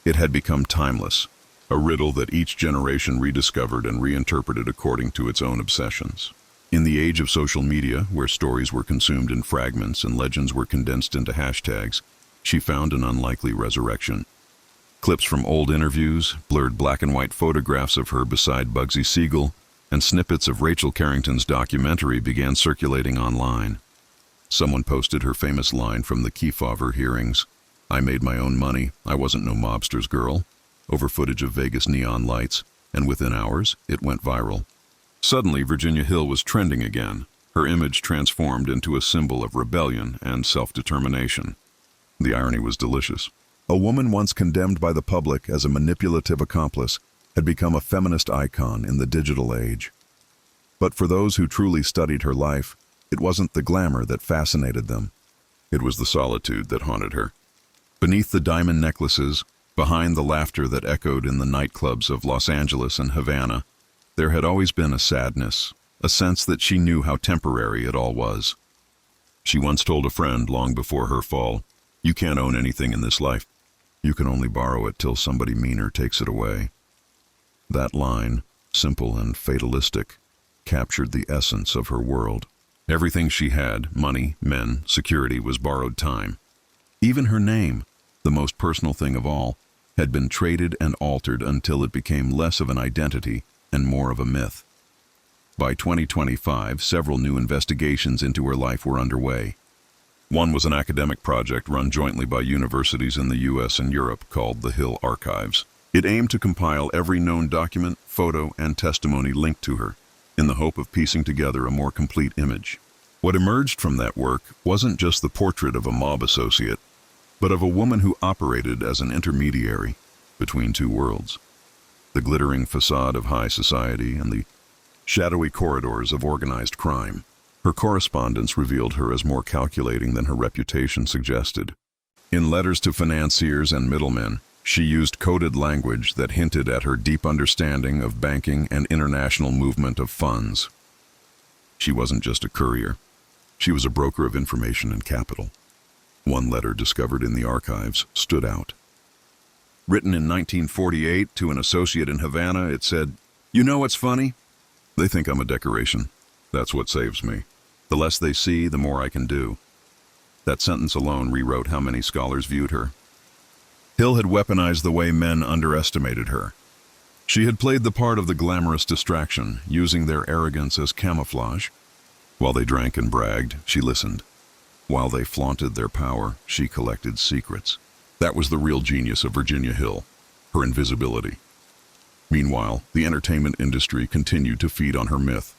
It had become timeless, a riddle that each generation rediscovered and reinterpreted according to its own obsessions. In the age of social media, where stories were consumed in fragments and legends were condensed into hashtags, she found an unlikely resurrection. Clips from old interviews, blurred black and white photographs of her beside Bugsy Siegel, and snippets of Rachel Carrington's documentary began circulating online. Someone posted her famous line from the Kefauver hearings, "I made my own money, I wasn't no mobster's girl," over footage of Vegas neon lights, and within hours, it went viral. Suddenly, Virginia Hill was trending again, her image transformed into a symbol of rebellion and self-determination. The irony was delicious. A woman once condemned by the public as a manipulative accomplice had become a feminist icon in the digital age. But for those who truly studied her life, it wasn't the glamour that fascinated them. It was the solitude that haunted her. Beneath the diamond necklaces, behind the laughter that echoed in the nightclubs of Los Angeles and Havana, there had always been a sadness, a sense that she knew how temporary it all was. She once told a friend long before her fall, "You can't own anything in this life. You can only borrow it till somebody meaner takes it away." That line, simple and fatalistic, captured the essence of her world. Everything she had, money, men, security, was borrowed time. Even her name, the most personal thing of all, had been traded and altered until it became less of an identity and more of a myth. By 2025, several new investigations into her life were underway. One was an academic project run jointly by universities in the US and Europe called the Hill Archives. It aimed to compile every known document, photo, and testimony linked to her, in the hope of piecing together a more complete image. What emerged from that work wasn't just the portrait of a mob associate, but of a woman who operated as an intermediary between two worlds. The glittering facade of high society and the shadowy corridors of organized crime. Her correspondence revealed her as more calculating than her reputation suggested. In letters to financiers and middlemen, she used coded language that hinted at her deep understanding of banking and international movement of funds. She wasn't just a courier. She was a broker of information and capital. One letter discovered in the archives stood out. Written in 1948 to an associate in Havana, it said, "You know what's funny? They think I'm a decoration. That's what saves me. The less they see, the more I can do." That sentence alone rewrote how many scholars viewed her. Hill had weaponized the way men underestimated her. She had played the part of the glamorous distraction, using their arrogance as camouflage. While they drank and bragged, she listened. While they flaunted their power, she collected secrets. That was the real genius of Virginia Hill, her invisibility. Meanwhile, the entertainment industry continued to feed on her myth.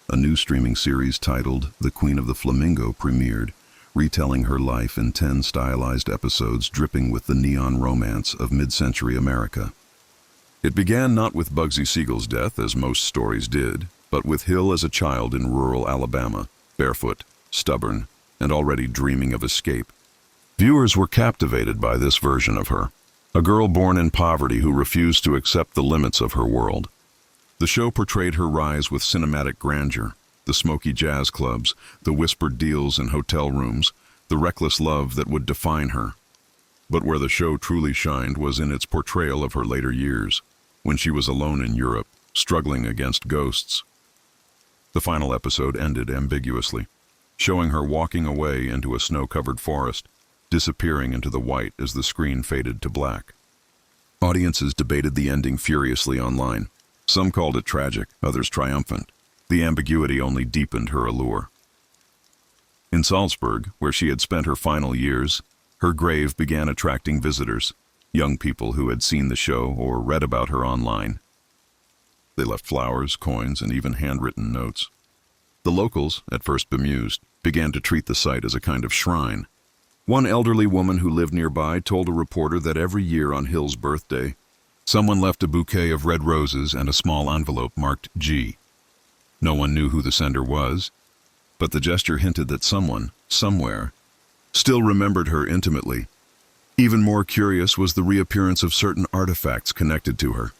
A new streaming series titled The Queen of the Flamingo premiered, retelling her life in 10 stylized episodes dripping with the neon romance of mid-century America. It began not with Bugsy Siegel's death, as most stories did, but with Hill as a child in rural Alabama, barefoot, stubborn, and already dreaming of escape. Viewers were captivated by this version of her, a girl born in poverty who refused to accept the limits of her world. The show portrayed her rise with cinematic grandeur, the smoky jazz clubs, the whispered deals in hotel rooms, the reckless love that would define her. But where the show truly shined was in its portrayal of her later years, when she was alone in Europe, struggling against ghosts. The final episode ended ambiguously, showing her walking away into a snow-covered forest, disappearing into the white as the screen faded to black. Audiences debated the ending furiously online. Some called it tragic, others triumphant. The ambiguity only deepened her allure. In Salzburg, where she had spent her final years, her grave began attracting visitors, young people who had seen the show or read about her online. They left flowers, coins, and even handwritten notes. The locals, at first bemused, began to treat the site as a kind of shrine. One elderly woman who lived nearby told a reporter that every year on Hill's birthday, someone left a bouquet of red roses and a small envelope marked G. No one knew who the sender was, but the gesture hinted that someone, somewhere, still remembered her intimately. Even more curious was the reappearance of certain artifacts connected to her.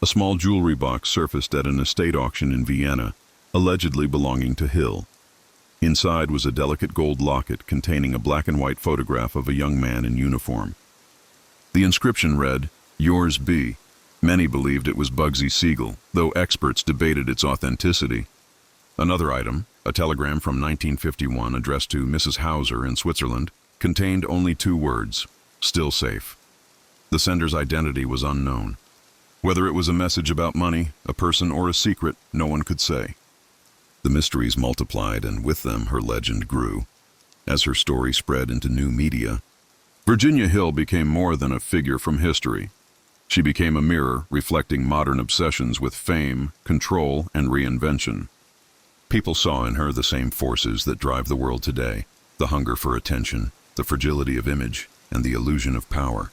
A small jewelry box surfaced at an estate auction in Vienna, allegedly belonging to Hill. Inside was a delicate gold locket containing a black and white photograph of a young man in uniform. The inscription read, "Yours be." Many believed it was Bugsy Siegel, though experts debated its authenticity. Another item, a telegram from 1951 addressed to Mrs. Hauser in Switzerland, contained only 2 words, "Still safe." The sender's identity was unknown. Whether it was a message about money, a person, or a secret, no one could say. The mysteries multiplied, and with them her legend grew. As her story spread into new media, Virginia Hill became more than a figure from history. She became a mirror reflecting modern obsessions with fame, control, and reinvention. People saw in her the same forces that drive the world today: the hunger for attention, the fragility of image, and the illusion of power.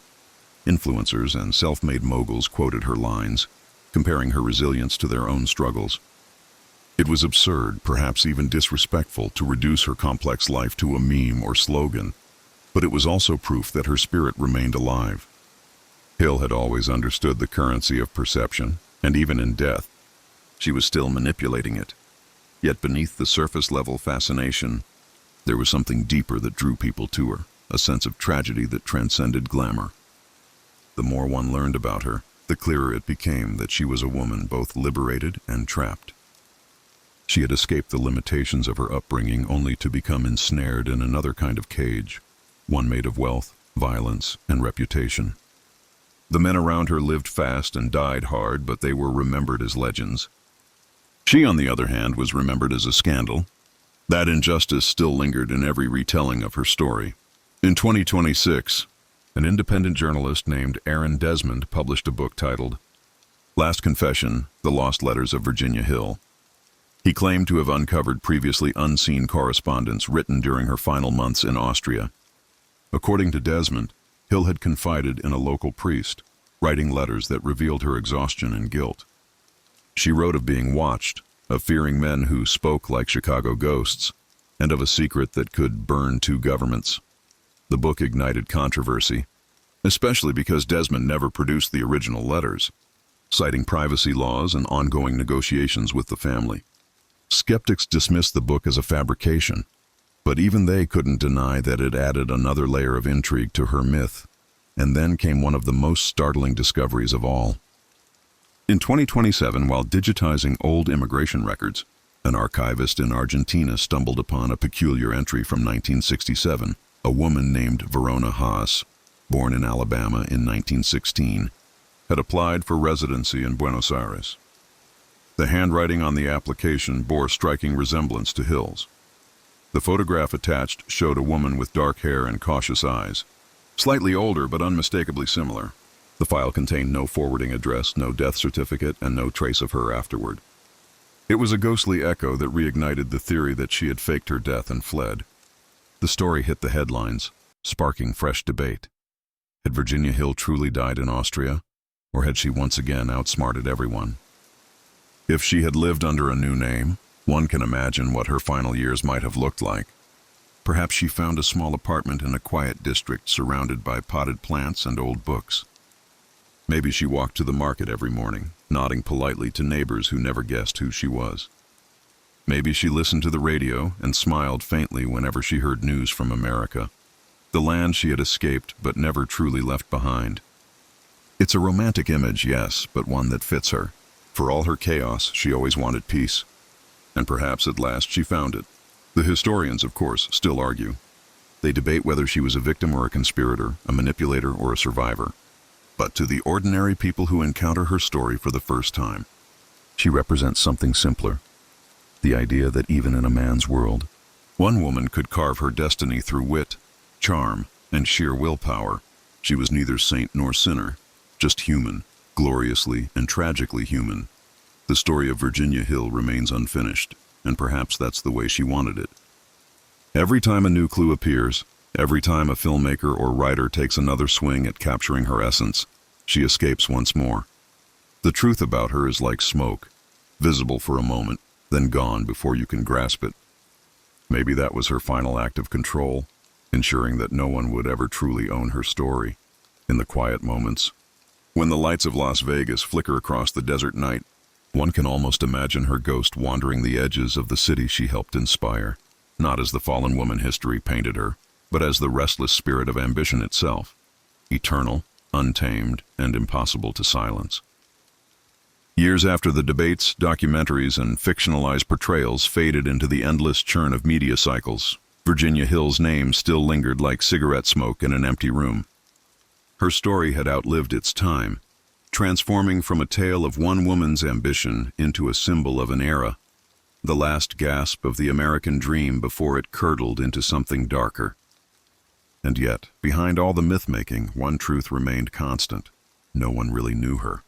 Influencers and self-made moguls quoted her lines, comparing her resilience to their own struggles. It was absurd, perhaps even disrespectful, to reduce her complex life to a meme or slogan, but it was also proof that her spirit remained alive. Hill had always understood the currency of perception, and even in death, she was still manipulating it. Yet beneath the surface-level fascination, there was something deeper that drew people to her, a sense of tragedy that transcended glamour. The more one learned about her, the clearer it became that she was a woman both liberated and trapped. She had escaped the limitations of her upbringing only to become ensnared in another kind of cage, one made of wealth, violence, and reputation. The men around her lived fast and died hard, but they were remembered as legends. She, on the other hand, was remembered as a scandal. That injustice still lingered in every retelling of her story. In 2026, an independent journalist named Aaron Desmond published a book titled Last Confession: The Lost Letters of Virginia Hill. He claimed to have uncovered previously unseen correspondence written during her final months in Austria. According to Desmond, Hill had confided in a local priest, writing letters that revealed her exhaustion and guilt. She wrote of being watched, of fearing men who spoke like Chicago ghosts, and of a secret that could burn 2 governments. The book ignited controversy, especially because Desmond never produced the original letters, citing privacy laws and ongoing negotiations with the family. Skeptics dismissed the book as a fabrication, but even they couldn't deny that it added another layer of intrigue to her myth. And then came one of the most startling discoveries of all. In 2027, while digitizing old immigration records, an archivist in Argentina stumbled upon a peculiar entry from 1967. A woman named Verona Haas, born in Alabama in 1916, had applied for residency in Buenos Aires. The handwriting on the application bore striking resemblance to Hill's. The photograph attached showed a woman with dark hair and cautious eyes, slightly older but unmistakably similar. The file contained no forwarding address, no death certificate, and no trace of her afterward. It was a ghostly echo that reignited the theory that she had faked her death and fled. The story hit the headlines, sparking fresh debate. Had Virginia Hill truly died in Austria, or had she once again outsmarted everyone? If she had lived under a new name, one can imagine what her final years might have looked like. Perhaps she found a small apartment in a quiet district surrounded by potted plants and old books. Maybe she walked to the market every morning, nodding politely to neighbors who never guessed who she was. Maybe she listened to the radio and smiled faintly whenever she heard news from America, the land she had escaped but never truly left behind. It's a romantic image, yes, but one that fits her. For all her chaos, she always wanted peace. And perhaps at last she found it. The historians, of course, still argue. They debate whether she was a victim or a conspirator, a manipulator or a survivor. But to the ordinary people who encounter her story for the first time, she represents something simpler. The idea that even in a man's world, one woman could carve her destiny through wit, charm, and sheer willpower. She was neither saint nor sinner, just human, gloriously and tragically human. The story of Virginia Hill remains unfinished, and perhaps that's the way she wanted it. Every time a new clue appears, every time a filmmaker or writer takes another swing at capturing her essence, she escapes once more. The truth about her is like smoke, visible for a moment, then gone before you can grasp it. Maybe that was her final act of control, ensuring that no one would ever truly own her story. In the quiet moments, when the lights of Las Vegas flicker across the desert night, one can almost imagine her ghost wandering the edges of the city she helped inspire, not as the fallen woman history painted her, but as the restless spirit of ambition itself, eternal, untamed, and impossible to silence. Years after the debates, documentaries, and fictionalized portrayals faded into the endless churn of media cycles, Virginia Hill's name still lingered like cigarette smoke in an empty room. Her story had outlived its time, transforming from a tale of one woman's ambition into a symbol of an era, the last gasp of the American dream before it curdled into something darker. And yet, behind all the myth-making, one truth remained constant. No one really knew her.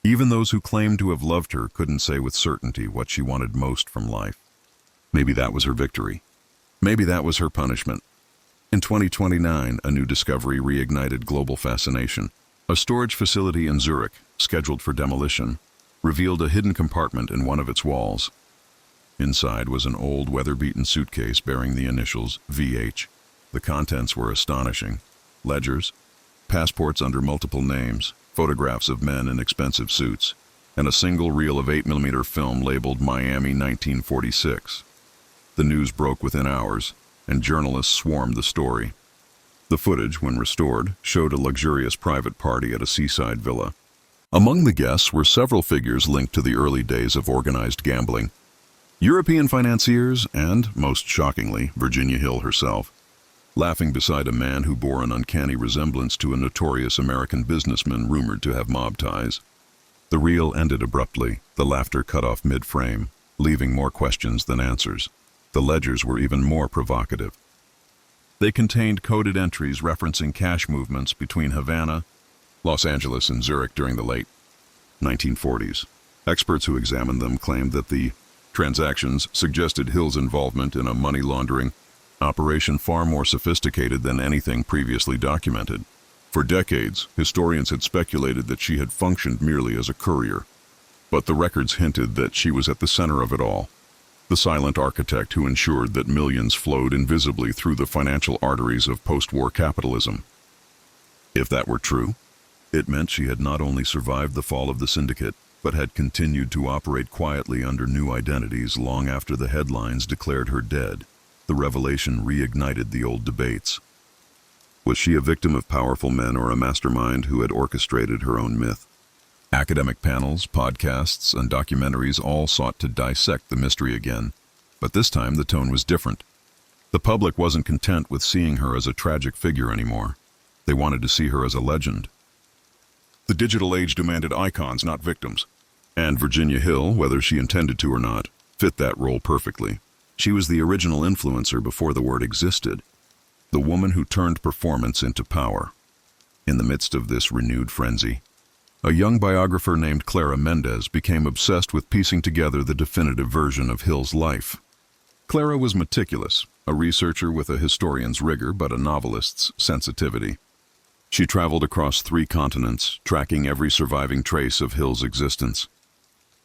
Even those who claimed to have loved her couldn't say with certainty what she wanted most from life. Maybe that was her victory. Maybe that was her punishment. In 2029, a new discovery reignited global fascination. A storage facility in Zurich, scheduled for demolition, revealed a hidden compartment in one of its walls. Inside was an old, weather-beaten suitcase bearing the initials VH. The contents were astonishing. Ledgers, passports under multiple names, photographs of men in expensive suits, and a single reel of 8mm film labeled Miami 1946. The news broke within hours, and journalists swarmed the story. The footage, when restored, showed a luxurious private party at a seaside villa. Among the guests were several figures linked to the early days of organized gambling. European financiers and, most shockingly, Virginia Hill herself, laughing beside a man who bore an uncanny resemblance to a notorious American businessman rumored to have mob ties. The reel ended abruptly, the laughter cut off mid-frame, leaving more questions than answers. The ledgers were even more provocative. They contained coded entries referencing cash movements between Havana, Los Angeles, and Zurich during the late 1940s. Experts who examined them claimed that the transactions suggested Hill's involvement in a money laundering operation far more sophisticated than anything previously documented. For decades, historians had speculated that she had functioned merely as a courier, but the records hinted that she was at the center of it all, the silent architect who ensured that millions flowed invisibly through the financial arteries of post-war capitalism. If that were true, it meant she had not only survived the fall of the syndicate, but had continued to operate quietly under new identities long after the headlines declared her dead. The revelation reignited the old debates. Was she a victim of powerful men or a mastermind who had orchestrated her own myth? Academic panels, podcasts, and documentaries all sought to dissect the mystery again, but this time the tone was different. The public wasn't content with seeing her as a tragic figure anymore. They wanted to see her as a legend. The digital age demanded icons, not victims. And Virginia Hill, whether she intended to or not, fit that role perfectly. She was the original influencer before the word existed, the woman who turned performance into power. In the midst of this renewed frenzy, a young biographer named Clara Mendez became obsessed with piecing together the definitive version of Hill's life. Clara was meticulous, a researcher with a historian's rigor but a novelist's sensitivity. She traveled across 3 continents, tracking every surviving trace of Hill's existence.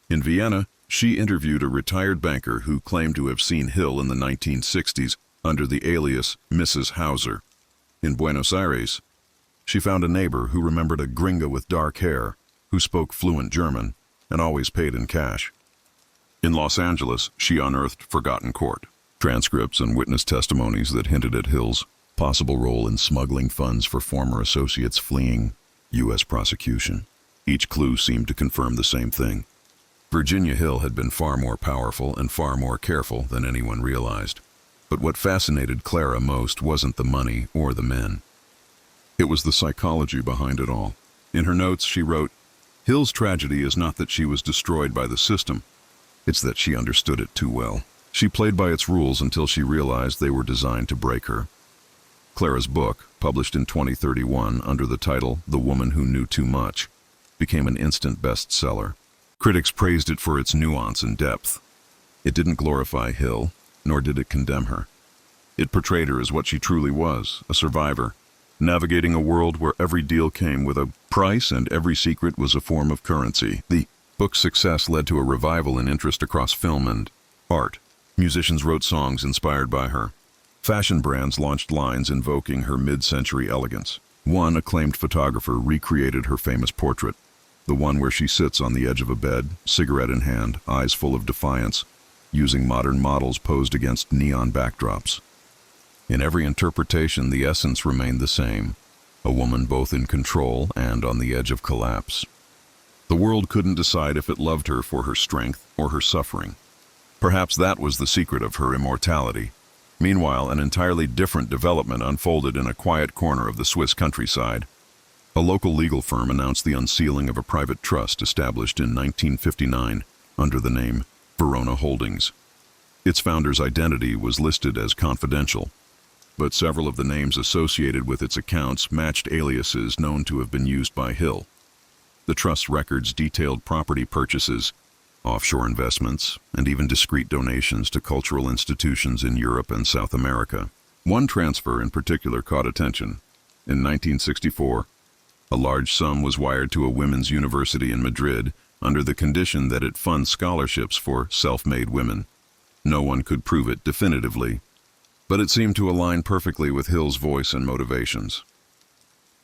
In Vienna, she interviewed a retired banker who claimed to have seen Hill in the 1960s, under the alias Mrs. Hauser. In Buenos Aires, she found a neighbor who remembered a gringa with dark hair, who spoke fluent German and always paid in cash. In Los Angeles, she unearthed forgotten court transcripts and witness testimonies that hinted at Hill's possible role in smuggling funds for former associates fleeing U.S. prosecution. Each clue seemed to confirm the same thing. Virginia Hill had been far more powerful and far more careful than anyone realized. But what fascinated Clara most wasn't the money or the men. It was the psychology behind it all. In her notes, she wrote, "Hill's tragedy is not that she was destroyed by the system. It's that she understood it too well. She played by its rules until she realized they were designed to break her." Clara's book, published in 2031 under the title The Woman Who Knew Too Much, became an instant bestseller. Critics praised it for its nuance and depth. It didn't glorify Hill, nor did it condemn her. It portrayed her as what she truly was, a survivor, navigating a world where every deal came with a price and every secret was a form of currency. The book's success led to a revival in interest across film and art. Musicians wrote songs inspired by her. Fashion brands launched lines invoking her mid-century elegance. One acclaimed photographer recreated her famous portrait, the one where she sits on the edge of a bed, cigarette in hand, eyes full of defiance, using modern models posed against neon backdrops. In every interpretation, the essence remained the same, a woman both in control and on the edge of collapse. The world couldn't decide if it loved her for her strength or her suffering. Perhaps that was the secret of her immortality. Meanwhile, an entirely different development unfolded in a quiet corner of the Swiss countryside. A local legal firm announced the unsealing of a private trust established in 1959 under the name Verona Holdings. Its founder's identity was listed as confidential, but several of the names associated with its accounts matched aliases known to have been used by Hill. The trust's records detailed property purchases, offshore investments, and even discreet donations to cultural institutions in Europe and South America. One transfer in particular caught attention. In 1964, a large sum was wired to a women's university in Madrid under the condition that it fund scholarships for self-made women. No one could prove it definitively, but it seemed to align perfectly with Hill's voice and motivations.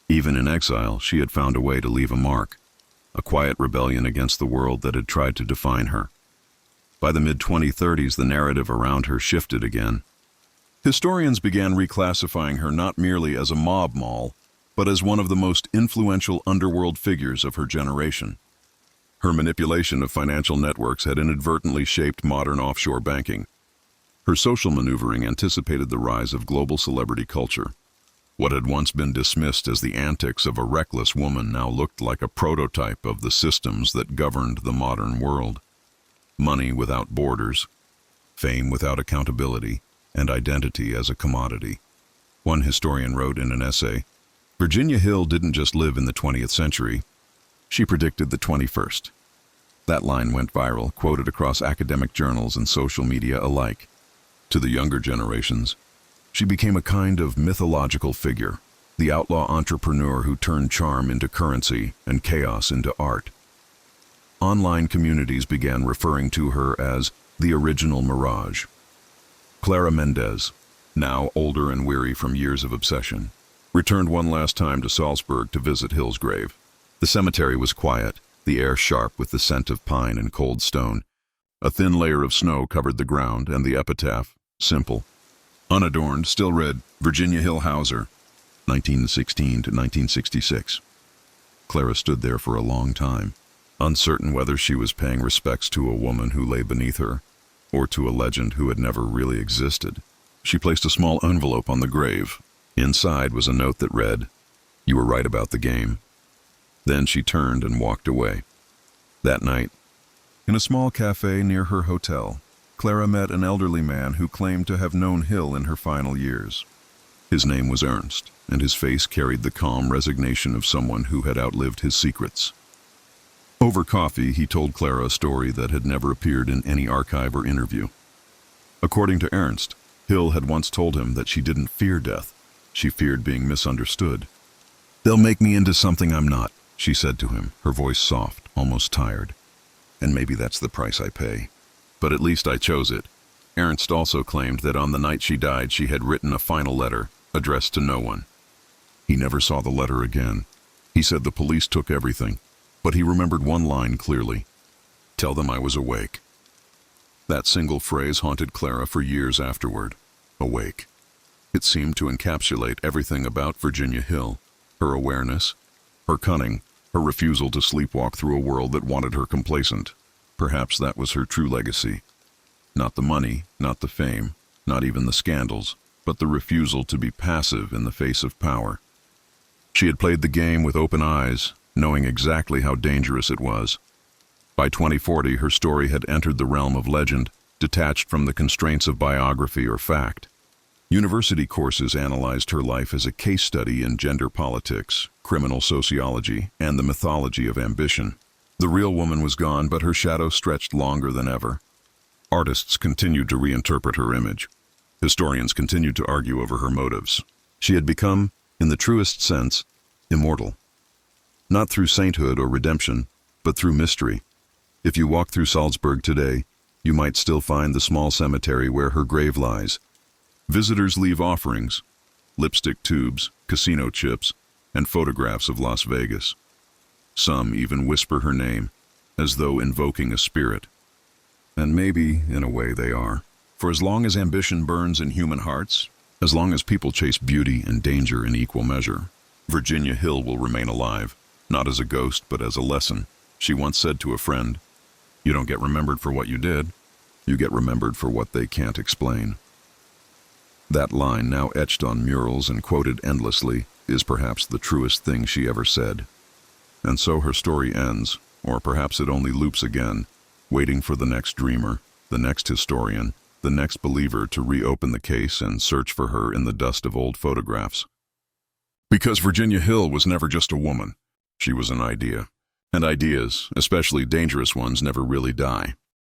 Even in exile, she had found a way to leave a mark, a quiet rebellion against the world that had tried to define her. By the mid-2030s, the narrative around her shifted again. Historians began reclassifying her not merely as a mob moll, but as one of the most influential underworld figures of her generation. Her manipulation of financial networks had inadvertently shaped modern offshore banking. Her social maneuvering anticipated the rise of global celebrity culture. What had once been dismissed as the antics of a reckless woman now looked like a prototype of the systems that governed the modern world. Money without borders, fame without accountability, and identity as a commodity. One historian wrote in an essay, "Virginia Hill didn't just live in the 20th century, she predicted the 21st. That line went viral, quoted across academic journals and social media alike. To the younger generations, she became a kind of mythological figure, the outlaw entrepreneur who turned charm into currency and chaos into art. Online communities began referring to her as the original Mirage. Clara Mendez, now older and weary from years of obsession, returned one last time to Salzburg to visit Hill's grave. The cemetery was quiet, the air sharp with the scent of pine and cold stone. A thin layer of snow covered the ground, and the epitaph, simple, unadorned, still read, Virginia Hill Hauser, 1916 to 1966. Clara stood there for a long time, uncertain whether she was paying respects to a woman who lay beneath her, or to a legend who had never really existed. She placed a small envelope on the grave. Inside was a note that read, "You were right about the game." Then she turned and walked away. That night, in a small cafe near her hotel, Clara met an elderly man who claimed to have known Hill in her final years. His name was Ernst, and his face carried the calm resignation of someone who had outlived his secrets. Over coffee, he told Clara a story that had never appeared in any archive or interview. According to Ernst, Hill had once told him that she didn't fear death, she feared being misunderstood. "They'll make me into something I'm not," she said to him, her voice soft, almost tired. "And maybe that's the price I pay. But at least I chose it." Ernst also claimed that on the night she died, she had written a final letter, addressed to no one. He never saw the letter again. He said the police took everything, but he remembered one line clearly: "Tell them I was awake." That single phrase haunted Clara for years afterward. Awake. It seemed to encapsulate everything about Virginia Hill: her awareness, her cunning, her refusal to sleepwalk through a world that wanted her complacent. Perhaps that was her true legacy. Not the money, not the fame, not even the scandals, but the refusal to be passive in the face of power. She had played the game with open eyes, knowing exactly how dangerous it was. By 2040, her story had entered the realm of legend, detached from the constraints of biography or fact. University courses analyzed her life as a case study in gender politics, criminal sociology, and the mythology of ambition. The real woman was gone, but her shadow stretched longer than ever. Artists continued to reinterpret her image. Historians continued to argue over her motives. She had become, in the truest sense, immortal. Not through sainthood or redemption, but through mystery. If you walk through Salzburg today, you might still find the small cemetery where her grave lies. Visitors leave offerings: lipstick tubes, casino chips, and photographs of Las Vegas. Some even whisper her name, as though invoking a spirit. And maybe, in a way, they are. For as long as ambition burns in human hearts, as long as people chase beauty and danger in equal measure, Virginia Hill will remain alive, not as a ghost, but as a lesson. She once said to a friend, "You don't get remembered for what you did, you get remembered for what they can't explain." That line, now etched on murals and quoted endlessly, is perhaps the truest thing she ever said. And so her story ends, or perhaps it only loops again, waiting for the next dreamer, the next historian, the next believer to reopen the case and search for her in the dust of old photographs. Because Virginia Hill was never just a woman. She was an idea. And ideas, especially dangerous ones, never really die.